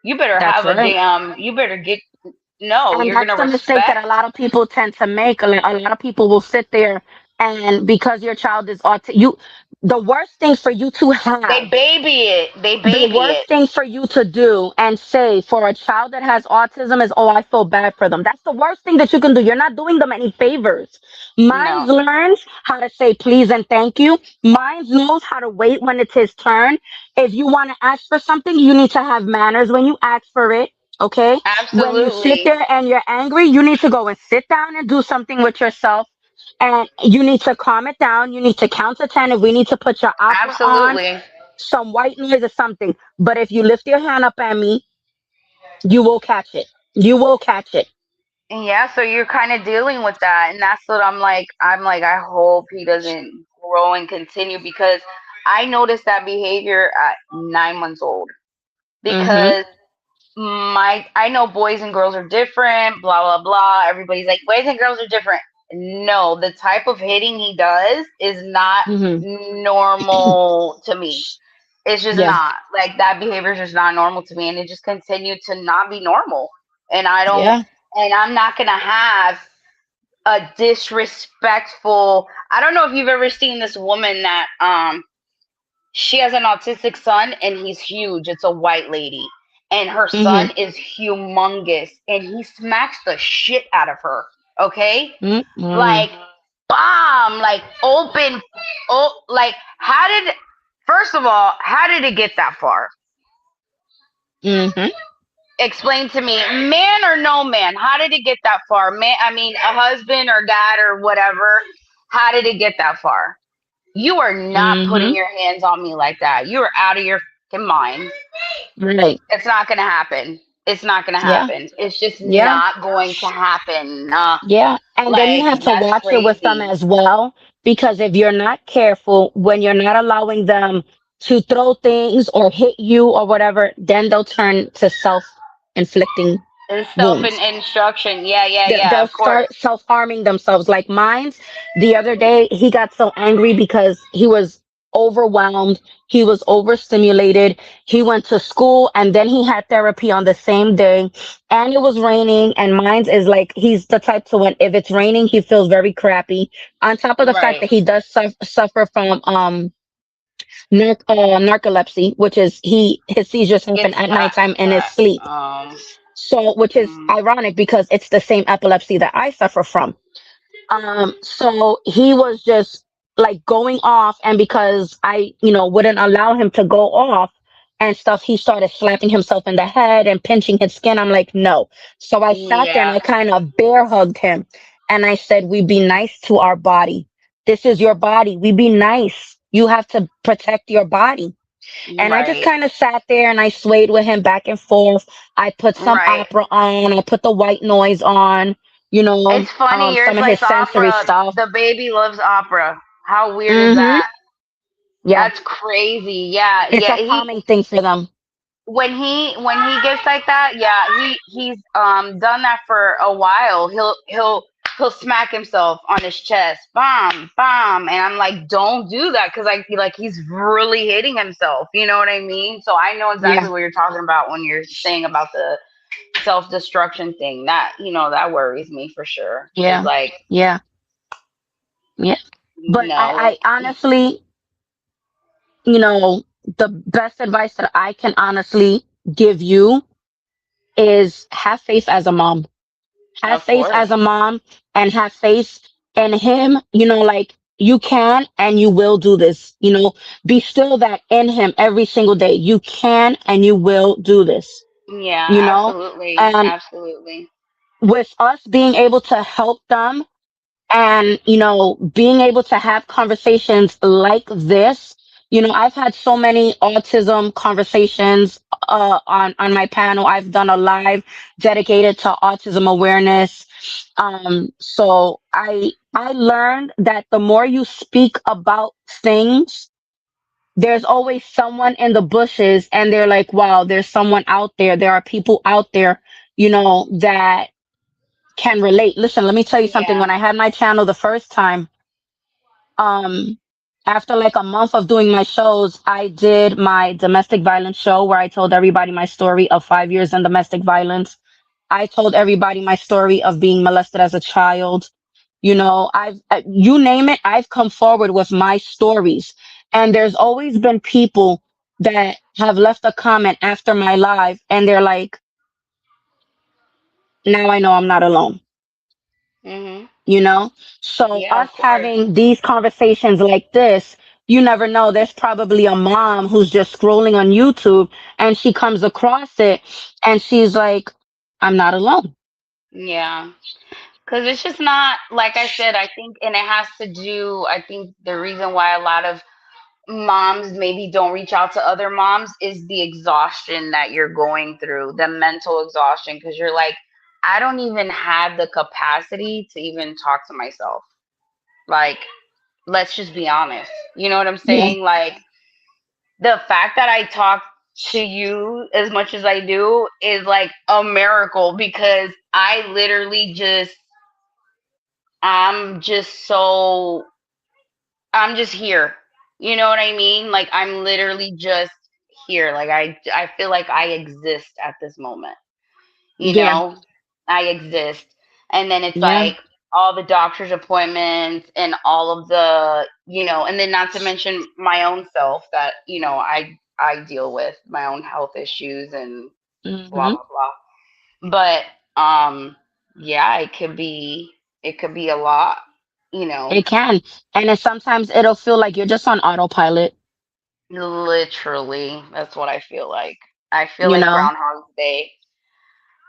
You better That's have a right. damn you better get no, And you're that's gonna the mistake that respect. a lot of people tend to make. A lot of people will sit there and because your child is autistic, the worst thing for you to They have, baby it. They the baby worst it. thing for you to do and say for a child that has autism is, "Oh, I feel bad for them." That's the worst thing that you can do. You're not doing them any favors. Mine No. learns how to say please and thank you. Mine knows how to wait when it's his turn. If you want to ask for something, you need to have manners when you ask for it. Okay? When you sit Absolutely. there and you're angry, you need to go and sit down and do something with yourself. And you need to calm it down. You need to count to 10. If we need to put your opera on, Absolutely. some white noise or something. But if you lift your hand up at me, you will catch it. You will catch it. Yeah, so you're kind of dealing with that, and that's what I'm like. I hope he doesn't grow and continue because I noticed that behavior at 9 months old. Mhm. Because I know boys and girls are different, blah blah blah. Everybody's like boys and girls are different. No, the type of hitting he does is not Mhm. normal to me. It's just Yeah. not like that behavior is just not normal to me, and it just continued to not be normal. And I don't, Yeah. and I'm not gonna have a disrespectful. I don't know if you've ever seen this woman that she has an autistic son and he's huge. It's a white lady, and her Mhm. son is humongous, and he smacks the shit out of her. Okay, Mhm. like bomb, like open. Oh, like how did? First of all, how did it get that far? Mhm. Explain to me, man or no man, how did it get that far? Man, I mean, a husband or dad or whatever. How did it get that far? You are not putting Mhm. your hands on me like that. You are out of your fucking mind. Right. It's not gonna happen. It's not gonna Yeah. happen. It's just Yeah. not going to happen. Yeah. And then you Like have to that's watch it with them crazy. as well because if you're not careful, when you're not allowing them to throw things or hit you or whatever, then they'll turn to self-inflicting It's self wounds. instruction. Yeah, yeah, They'll yeah. they'll Of course. start self-harming themselves. Like mine, the other day, he got so angry because he was overwhelmed, he was overstimulated. He went to school and then he had therapy on the same day, and it was raining. And mine is like he's the type to when if it's raining, he feels very crappy. On top of the fact Right. that he does suffer from narcolepsy, which is his seizures happen Gets at nighttime in his sleep. um. So, which is mm, ironic because it's the same epilepsy that I suffer from. So he was just like going off, and because I, wouldn't allow him to go off and stuff, he started slapping himself in the head and pinching his skin. I'm like, no. So I sat there and yeah. I kind of bear hugged him and I said, we be nice to our body. This is your body. We be nice. You have to protect your body. And I just Right. kind of sat there and I swayed with him back and forth. I put some Right. opera on, I put the white noise on, It's funny. Yours some of his likes sensory opera. stuff. The baby loves opera. How weird is Mm-hmm. that? Yeah. That's crazy. Yeah, It's yeah. a calming thing for them. When he gets like that, yeah, he's done that for a while. He'll smack himself on his chest, bomb, bomb, and I'm like, don't do that because I feel like he's really hitting himself. You know what I mean? So I know Yeah. exactly what you're talking about when you're saying about the self destruction thing. That that worries me for sure. Cause Yeah. like Yeah. Yeah. But no, I honestly, the best advice that I can honestly give you is have faith as a mom. Have of faith course, as a mom and have faith in him, like you can and you will do this, be still that in him every single day. You can and you will do this, yeah, you know? absolutely, And absolutely, with us being able to help them and being able to have conversations like this, I've had so many autism conversations on my panel. I've done a live dedicated to autism awareness. So I learned that the more you speak about things, there's always someone in the bushes and they're like, wow, there's someone out there, there are people out there, that can relate. Listen, let me tell you something. yeah. When I had my channel the first time, um, after like a month of doing my shows, I did my domestic violence show where I told everybody my story of 5 years in domestic violence. I told everybody my story of being molested as a child. You name it, I've come forward with my stories. And there's always been people that have left a comment after my live and they're like, now I know I'm not alone. Mhm. you know so Yeah, us of course. having these conversations like this, you never know, there's probably a mom who's just scrolling on YouTube and she comes across it and she's like, I'm not alone. Yeah. Because it's just not, like I said, I think, and it has to do, I think the reason why a lot of moms maybe don't reach out to other moms is the exhaustion that you're going through, the mental exhaustion, because you're like, I don't even have the capacity to even talk to myself. Like, let's just be honest. You know what I'm Yeah. saying? Like, the fact that I talk to you as much as I do is like a miracle because I literally just I'm just so I'm just here. You know what I mean? Like I'm literally just here. Like I feel like I exist at this moment. You Yeah. know? I exist. And then it's Yeah. like all the doctor's appointments and all of the, and then not to mention my own self that, I deal with my own health issues and blah Hmm. blah blah. But yeah, it could be a lot, you know. It can. And then sometimes it'll feel like you're just on autopilot. Literally, that's what I feel like. I feel you like know Groundhog's Day.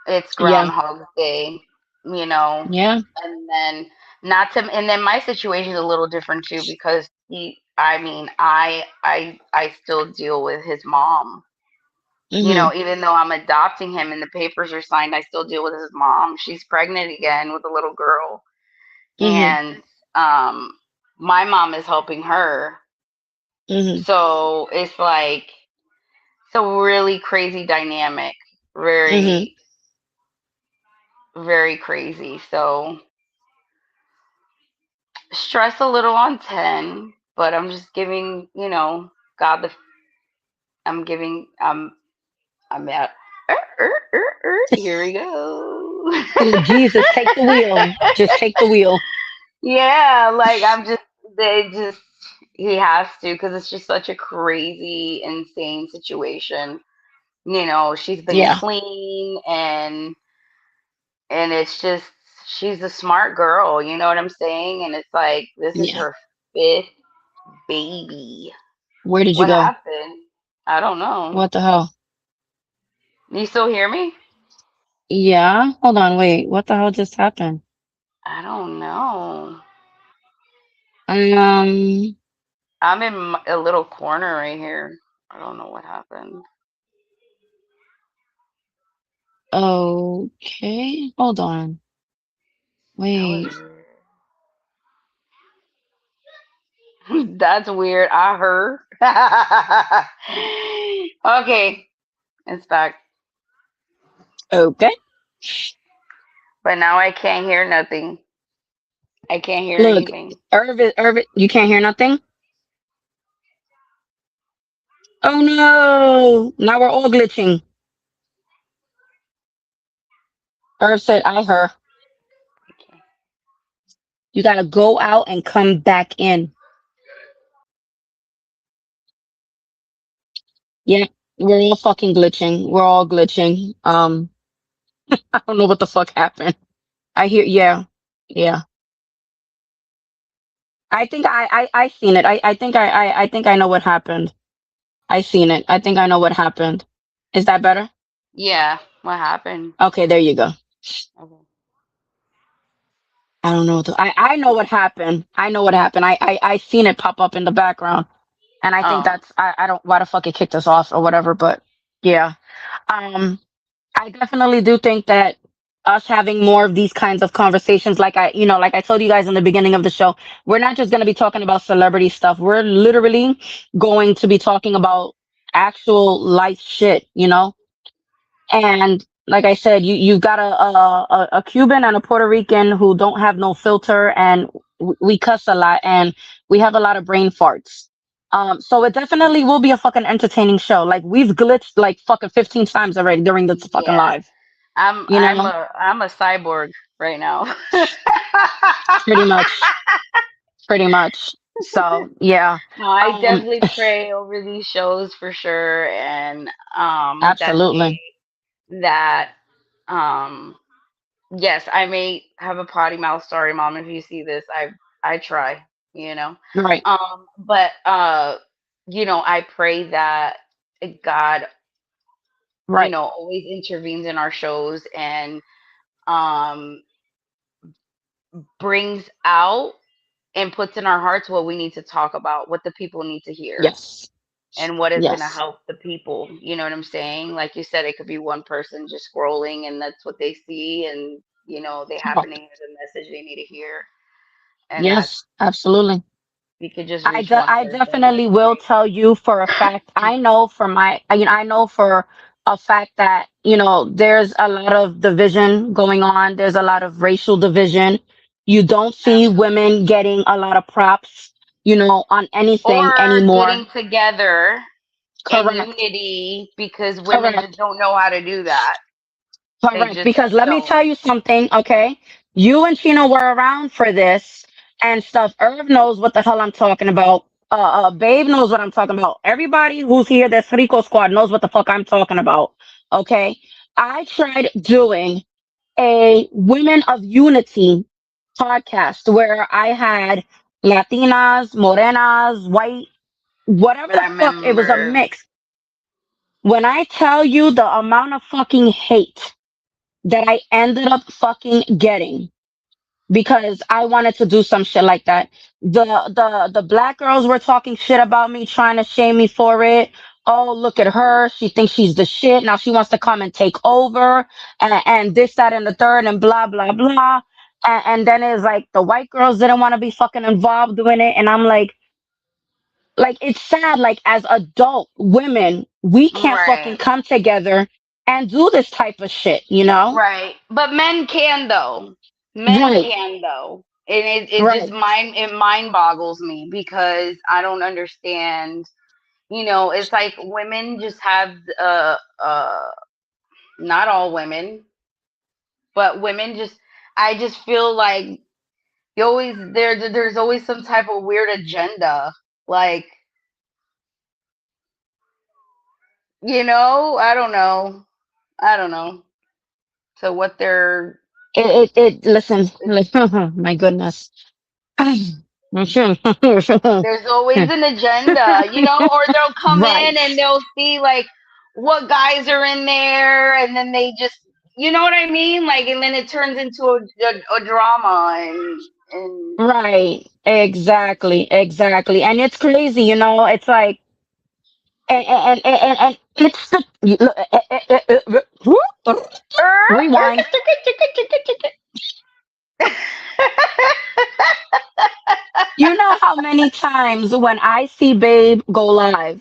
It's yeah. Groundhog's Day, you know. Yeah. And then my situation is a little different too because I mean, I still deal with his mom. Hmm. Even though I'm adopting him and the papers are signed, I still deal with his mom. She's pregnant again with a little girl. Hmm. And um my mom is helping her. Hmm. So it's like it's a really crazy dynamic. Hmm. Very, very crazy. So stress a little on 10, but I'm just giving, God the I'm giving I'm at here we go. Jesus, take the wheel, just take the wheel. Yeah, like I'm just they just he has to because it's just such a crazy, insane situation. She's been Yeah. clean and it's just she's a smart girl, you know what I'm saying? And it's like this is Yeah. her fifth baby. Where did you What go? happened? I don't know. What the hell? You still hear me? Yeah, hold on, wait, what the hell just happened? I don't know. um I'm in a little corner right here. I don't know what happened. Okay, hold on. That was Wait. weird. That's weird. I heard. Okay, it's back. Okay. But now I can't hear nothing. I can't hear Look, anything. Irvin, you can't hear nothing? Oh no! Now we're all glitching. Irv said, I her. You gotta go out and come back in. Yeah, we're all fucking glitching. We're all glitching. I don't know what the fuck happened. I hear, yeah, yeah. I think I seen it. I think I know what happened. I seen it. I think I know what happened. Is that better? Yeah, what happened? Okay, there you go. Okay. I don't know. I know what happened. I know what happened. I seen it pop up in the background, and I think Oh, that's I don't why the fuck it kicked us off or whatever. But yeah, um, I definitely do think that us having more of these kinds of conversations, like like I told you guys in the beginning of the show, we're not just going to be talking about celebrity stuff. We're literally going to be talking about actual life shit. And like I said, you've got a Cuban and a Puerto Rican who don't have no filter, and we cuss a lot, and we have a lot of brain farts. So it definitely will be a fucking entertaining show. Like we've glitched like fucking 15 times already during this fucking yeah. live. I'm You I'm know, a I'm a cyborg right now. pretty much, pretty much. So yeah, No, I um, definitely pray over these shows for sure, and that absolutely that um yes, I may have a potty mouth. Sorry, mom, if you see this. I try, you know. right, But I pray that God, right, always intervenes in our shows and um brings out and puts in our hearts what we need to talk about, what the people need to hear, yes, and what is going to yes, help the people. You know what I'm saying? Like you said, it could be one person just scrolling and that's what they see, and they happen to correct. hear the message they need to hear, and that's Yes, absolutely. you could just reach one I person. definitely will tell you for a fact. I know for I know for a fact that, there's a lot of division going on. There's a lot of racial division. You don't see Absolutely. women getting a lot of props, on anything Or anymore. getting together in Correct. unity because women just Correct. don't know how to do that. They Correct. just Because let me don't. tell you something, okay? You and Chino were around for this and stuff. Irv knows what the hell I'm talking about. Babe knows what I'm talking about. Everybody who's here, this Rico Squad knows what the fuck I'm talking about. Okay. I tried doing a Women of Unity podcast where I had Latinas, Morenas, white, whatever the I fuck. It was a remember. mix. When I tell you the amount of fucking hate that I ended up fucking getting because I wanted to do some shit like that. The black girls were talking shit about me, trying to shame me for it. Oh, look at her. She thinks she's the shit. Now she wants to come and take over and this, that, and the third and blah, blah, blah. And then it's like the white girls didn't want to be fucking involved doing it. And I'm like, it's sad. Like, as adult women, we can't fucking Right. come together and do this type of shit, you know? Right. But men can though. Men Right. can though. And it just Right. mind boggles me because I don't understand. It's like women just have not all women, but women just I just feel like you always there's always some type of weird agenda. Like, I don't know. I don't know. So what they're Listen, my goodness. there's always an agenda, or they'll come in Right, and they'll see like what guys are in there, and then they just, you know what I mean? Like, and then it turns into a drama, and right, exactly, exactly. And it's crazy, it's like and it's the rewind. You know how many times when I see Babe go live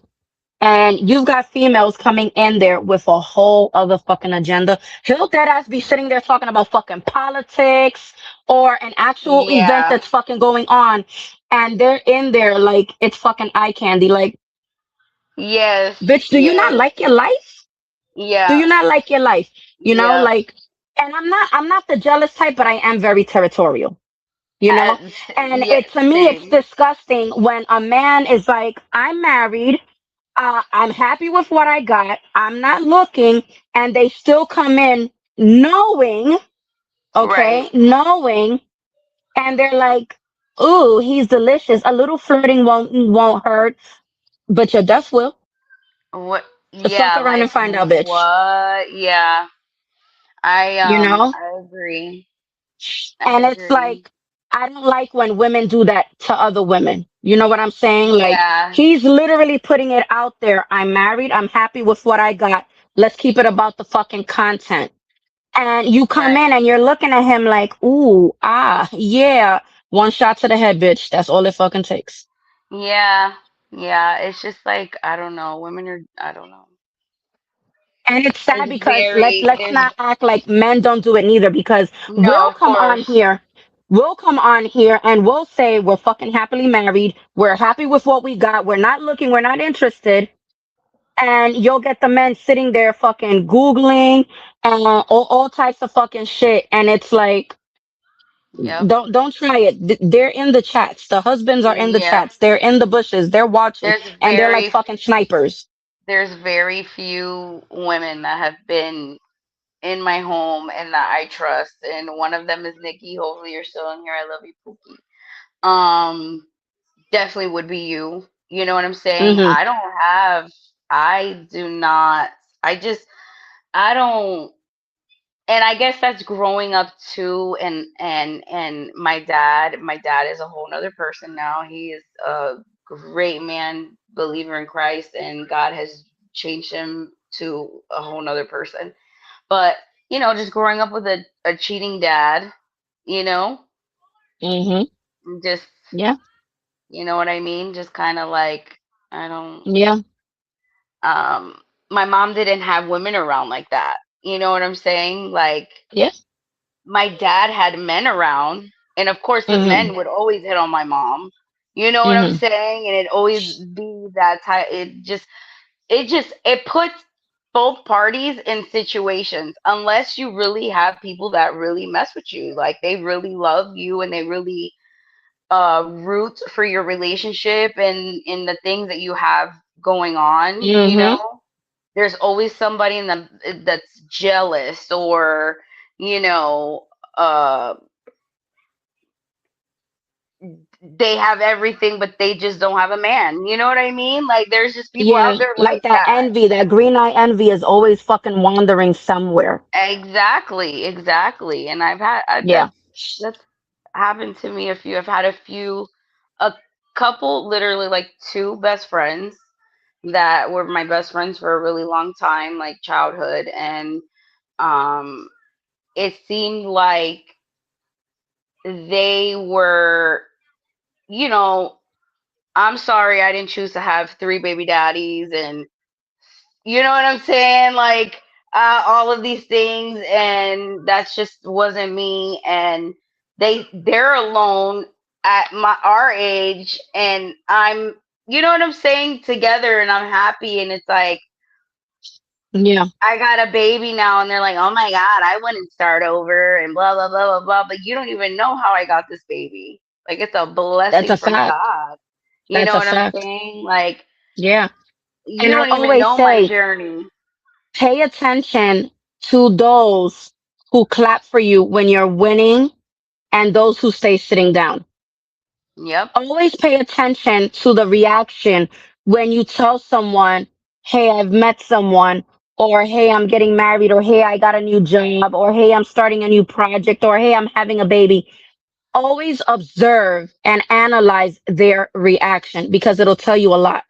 and you've got females coming in there with a whole other fucking agenda, he'll dead ass be sitting there talking about fucking politics or an actual event Yeah. that's fucking going on, and they're in there like it's fucking eye candy. Like, Yes. bitch, do you not Yes. like your life? Do Yeah. you not like your life? You know, Yep. like, and I'm not the jealous type, but I am very territorial. You know, and Yeah. it to me it's Same. disgusting when a man is like, I'm married, I'm happy with what I got, I'm not looking, and they still come in knowing, Right. okay, knowing, and they're like, ooh, he's delicious, a little flirting won't hurt, but your death will. What? Fuck Yeah. around and Like find out, bitch. what? Yeah. You know. I agree. I And it's agree. like, I don't like when women do that to other women. You know what I'm saying? Like, Yeah. he's literally putting it out there. I'm married. I'm happy with what I got. Let's keep it about the fucking content. And you come Right. in and you're looking at him like, ooh, ah, yeah. One shot to the head, bitch. That's all it fucking takes. Yeah. Yeah. It's just like I don't know. Women are. I don't know. And it's sad It's because very. let's There's not act like men don't do it neither, because no. we'll Of come on course. here. We'll come on here and we'll say we're fucking happily married. We're happy with what we got. We're not looking. We're not interested. And you'll get the men sitting there fucking Googling and all types of fucking shit. And it's like, Yep. don't try it. They're in the chats. The husbands are in the Yep. chats. They're in the bushes. They're watching. There's And they're like very. fucking snipers. There's very few women that have been in my home and that I trust, and one of them is Nikki. Hopefully, you're still in here. I love you, Pookie. Definitely would be you. You know what I'm saying? Hmm. I do not, I just, I don't, and I guess that's growing up too. And my dad is a whole nother person now. He is a great man, believer in Christ, and God has changed him to a whole nother person. But, just growing up with a cheating dad, you know, Hmm. just, Yeah. you know what I mean? Just kind of like, I don't, Yeah. um, my mom didn't have women around like that. You know what I'm saying? Like, Yeah. my dad had men around, and of course, the Hmm. men would always hit on my mom. You know what I'm Hmm. saying? And it always be that type. It puts both parties in situations, unless you really have people that really mess with you, like they really love you and they really root for your relationship and in the things that you have going on. Hmm. There's always somebody in them that's jealous, or you know uh they have everything but they just don't have a man. You know what I mean? Like, there's just people Yeah. out there Like like that that. envy, that green eye envy is always fucking wandering somewhere. Exactly, exactly. And Yeah. that's happened to me a few. I've had a couple, literally like two best friends that were my best friends for a really long time, like childhood, and um, it seemed like they were, you know, I'm sorry, I didn't choose to have three baby daddies, and you know what I'm saying? Like, all of these things, and that's just wasn't me. And they're alone at our age, and I'm, you know what I'm saying, together, and I'm happy. And it's like Yeah. I got a baby now, and they're like, "Oh my God, I wouldn't start over," and blah blah blah blah blah. But you don't even know how I got this baby. Like, it's a That's blessing a from fact. God. You That's know a what I'm fact. saying? Like, Yeah. you And I don't even always know my say, journey. pay attention to those who clap for you when you're winning and those who stay sitting down. Yep. Always pay attention to the reaction when you tell someone, hey, I've met someone, or hey, I'm getting married, or hey, I got a new job, or hey, I'm starting a new project, or hey, I'm having a baby. Always observe and analyze their reaction because it'll tell you a lot.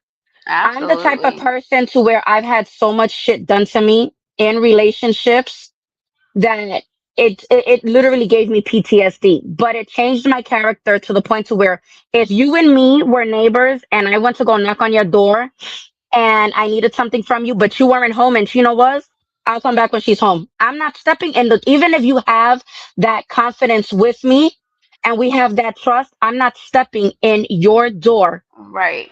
I'm the type of Absolutely. person to where I've had so much shit done to me in relationships that it literally gave me PTSD. But it changed my character to the point to where if you and me were neighbors and I went to go knock on your door and I needed something from you, but you weren't home and Chino was, I'll come back when she's home. I'm not stepping in the, even if you have that confidence with me and we have that trust, I'm not stepping in your door Right.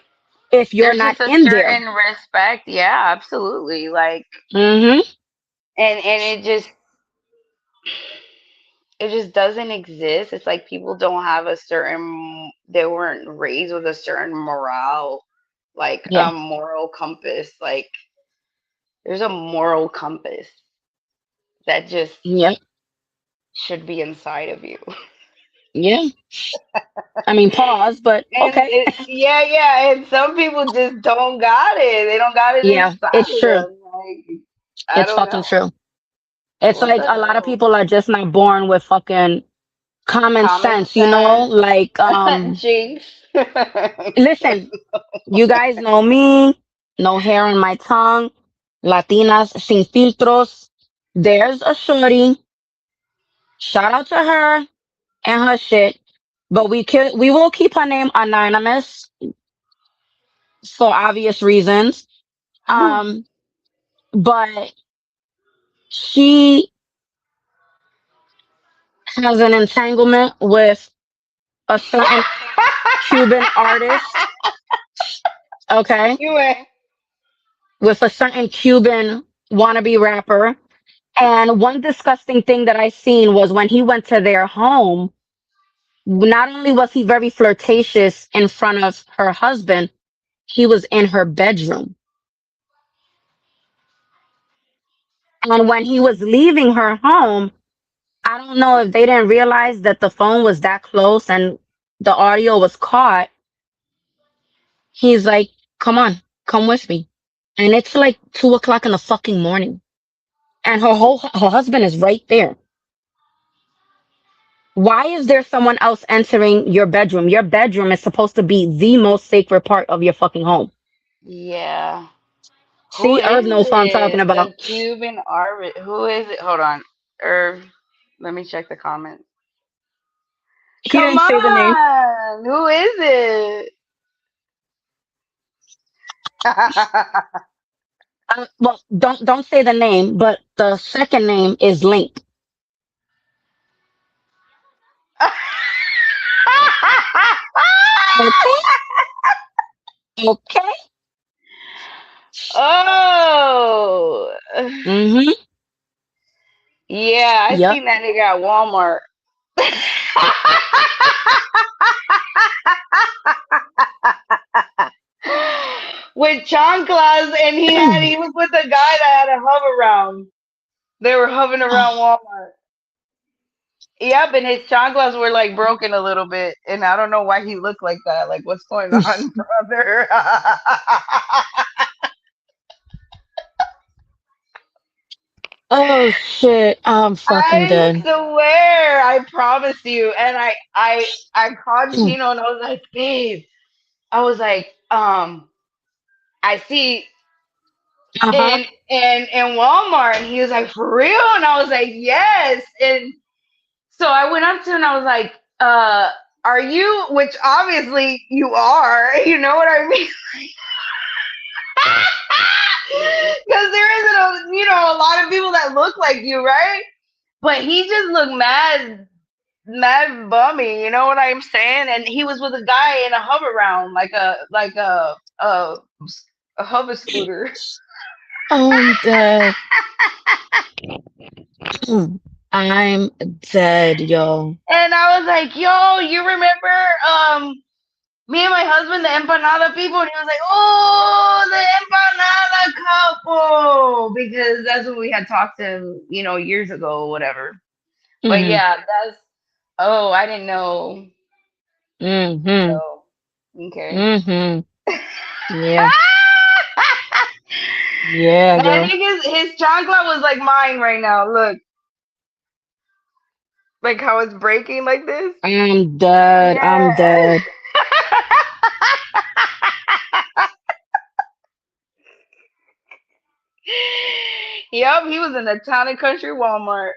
if you're There's not just a in there. certain respect. Yeah, absolutely. Like, Hmm. and it just doesn't exist. It's like people don't have a certain, they weren't raised with a certain morale, like Yeah. moral compass. Like, there's a moral compass that just Yeah. should be inside of you. Yeah. I mean, pause, but And okay. yeah, yeah, and some people just don't got it. They don't got it Yeah, inside it's of true. them. Like, I It's don't fucking know. true. It's What like the a lot of hell? people are just not born with fucking common Common sense, you know? sense. Like, Jinx. listen, you guys know me, no hair on my tongue, Latinas Sin Filtros. There's a shorty. Shout out to her and her shit. But we will keep her name anonymous for obvious reasons. Um, but she has an entanglement with a certain Cuban artist, okay, You went. with a certain Cuban wannabe rapper. And one disgusting thing that I seen was when he went to their home, not only was he very flirtatious in front of her husband, he was in her bedroom. And when he was leaving her home, I don't know if they didn't realize that the phone was that close and the audio was caught. He's like, come on, come with me. And it's like 2 o'clock in the fucking morning. And her husband is right there. Why is there someone else entering your bedroom? Your bedroom is supposed to be the most sacred part of your fucking home. Yeah. Who See, Irv is knows what I'm talking this? A about. Cuban artist? Who is it? Hold on. Irv. Let me check the comments. He Come didn't say the name. on. Who is it? Well, don't say the name, but the second name is Link. Okay, okay. Oh. Mm-hmm. Yeah, I Yep. seen that nigga at Walmart. With chanclas, and he was with a guy that had a hover around. They were hovering around Walmart. Yep, and his chanclas were like broken a little bit, and I don't know why he looked like that. Like, what's going on, brother? Oh shit, I'm fucking I dead. swear, I promise you. And I called Chino and I was like, babe, I was like, I see Uh-huh. in Walmart, and he was like, for real? And I was like, yes. And so I went up to him and I was like, are you, which obviously you are, you know what I mean? Because there isn't a lot of people that look like you, right? But he just looked mad bummy, you know what I'm saying? And he was with a guy in a hover round, like a hover scooter. I'm dead. I'm dead, yo. And I was like, yo, you remember me and my husband, the empanada people? And he was like, oh, the empanada couple. Because that's what we had talked to, years ago or whatever. But Mm-hmm. yeah, oh, I didn't know. Mm-hmm. So, okay. Mm-hmm. Yeah. Yeah, I girl. think his chancla was like mine right now. Look, like how it's breaking like this. I'm dead. I'm Yeah. dead. Yep, he was in the town and country Walmart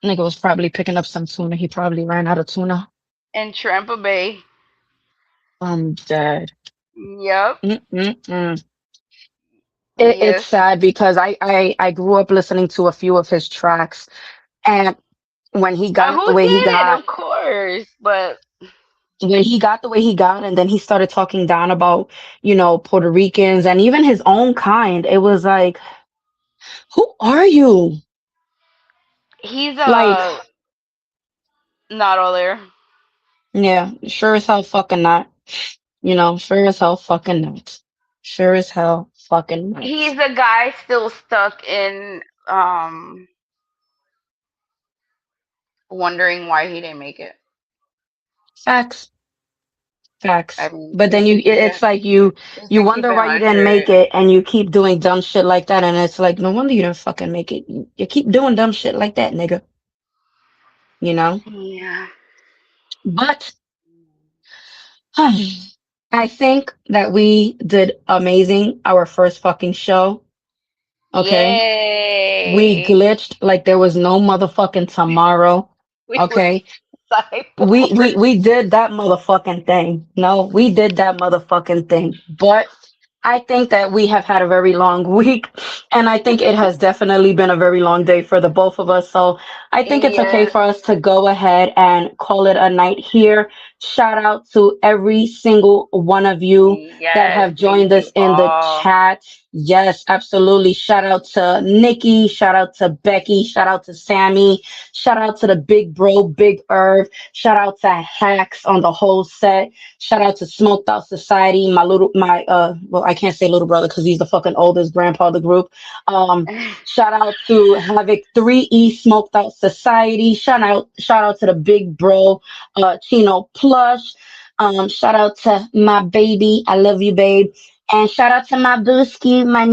Nigga was probably picking up some tuna. He probably ran out of tuna. in Tampa Bay. I'm dead. Yep. Mm-mm-mm. It's Yes. sad because I grew up listening to a few of his tracks, and when he got the Who way he didn't? got, Of course. But when he got the way he got, and then he started talking down about, Puerto Ricans and even his own kind, it was like, who are you? he's Like, not all there. yeah, sure as hell fucking not. Sure as hell fucking not. Sure as hell fucking not. He's a guy still stuck in wondering why he didn't make it. Facts. I Facts. mean, But then it's like just you to keep wonder it why you didn't 100. make it, and you keep doing dumb shit like that, and it's like, no wonder you didn't fucking make it. You keep doing dumb shit like that, nigga. You know? Yeah. But I think that we did amazing our first fucking show. Okay? We Yay. glitched like there was no motherfucking tomorrow. We were Okay? We cyborgs. we did that motherfucking thing. No, we did that motherfucking thing. But I think that we have had a very long week, and I think it has definitely been a very long day for the both of us. So I think it's okay Yes. for us to go ahead and call it a night here. Shout out to every single one of you that Yes. have Thank joined us you in the all. chat. Yes, absolutely. Shout out to Nikki. Shout out to Becky. Shout out to Sammy. Shout out to the big bro, Big Irv. Shout out to Hacks on the whole set. Shout out to Smoked Out Society, well, I can't say little brother because he's the fucking oldest grandpa of the group. Shout out to Havoc 3E Smoked Out Society. Shout out to the big bro, Chino Plush. Shout out to my baby. I love you, babe. And shout out to my booski, my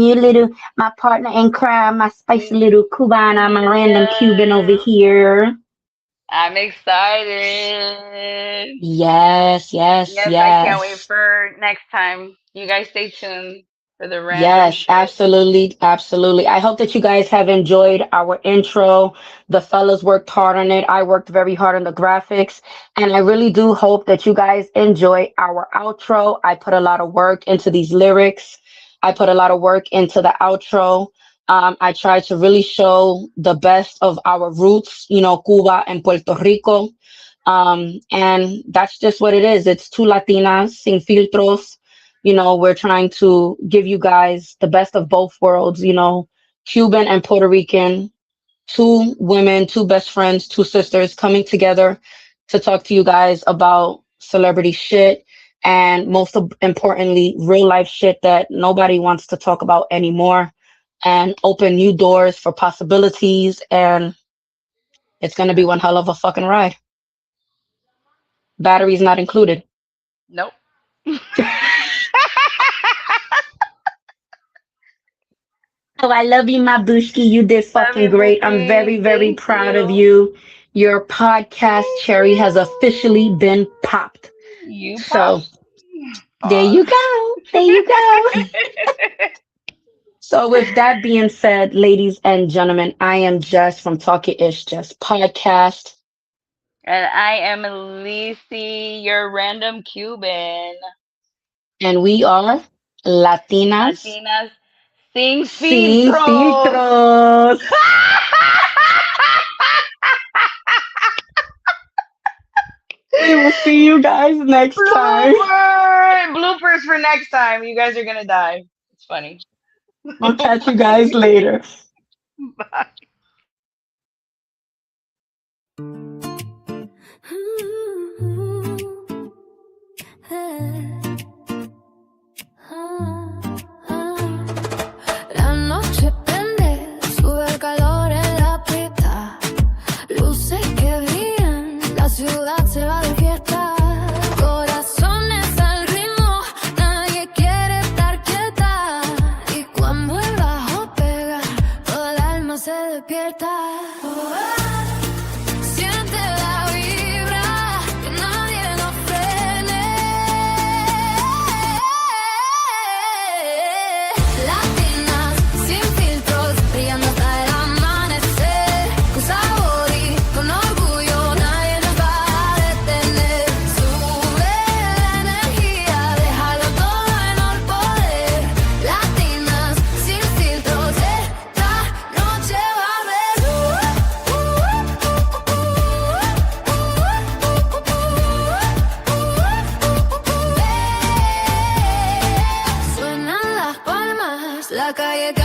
partner in crime, my spicy little Cubana, my random Cuban over Yes. here. I'm excited. Yes, yes, Yes, I can't wait yes. for next time. You guys stay tuned for the random Yes, shit. absolutely, absolutely. I hope that you guys have enjoyed our intro. The fellas worked hard on it. I worked very hard on the graphics, and I really do hope that you guys enjoy our outro. I put a lot of work into these lyrics. I put a lot of work into the outro. I tried to really show the best of our roots, Cuba and Puerto Rico. And that's just what it is. It's two Latinas sin filtros. We're trying to give you guys the best of both worlds, Cuban and Puerto Rican, two women, two best friends, two sisters coming together to talk to you guys about celebrity shit, and most importantly, real life shit that nobody wants to talk about anymore, and open new doors for possibilities. And it's going to be one hell of a fucking ride. Batteries not included. Nope. Oh, I love you, my bushki. You did Love fucking you, great. I'm Bookie. very, very Thank proud of you. you. Your podcast Thank cherry has officially you. been popped. You So popped. there Pause. you go. There you go. So with that being said, ladies and gentlemen, I am Jess from Talk.YOUR.ISH.JESS podcast. And I am Lisi, your random Cuban. And we are Latinas Latinas Sin Sin Filtros. Filtros. We will see you guys next time. Bloopers for next time. You guys are gonna die. It's funny. I'll catch you guys later. Bye. La noche prende, sube el calor en la pista. Luces que brillan, la ciudad se va de fiesta. Corazones al ritmo, nadie quiere estar quieta. Y cuando el bajo pega, toda el alma se despierta. Siente la vibra, que nadie nos frene. Latinas sin filtros. la calle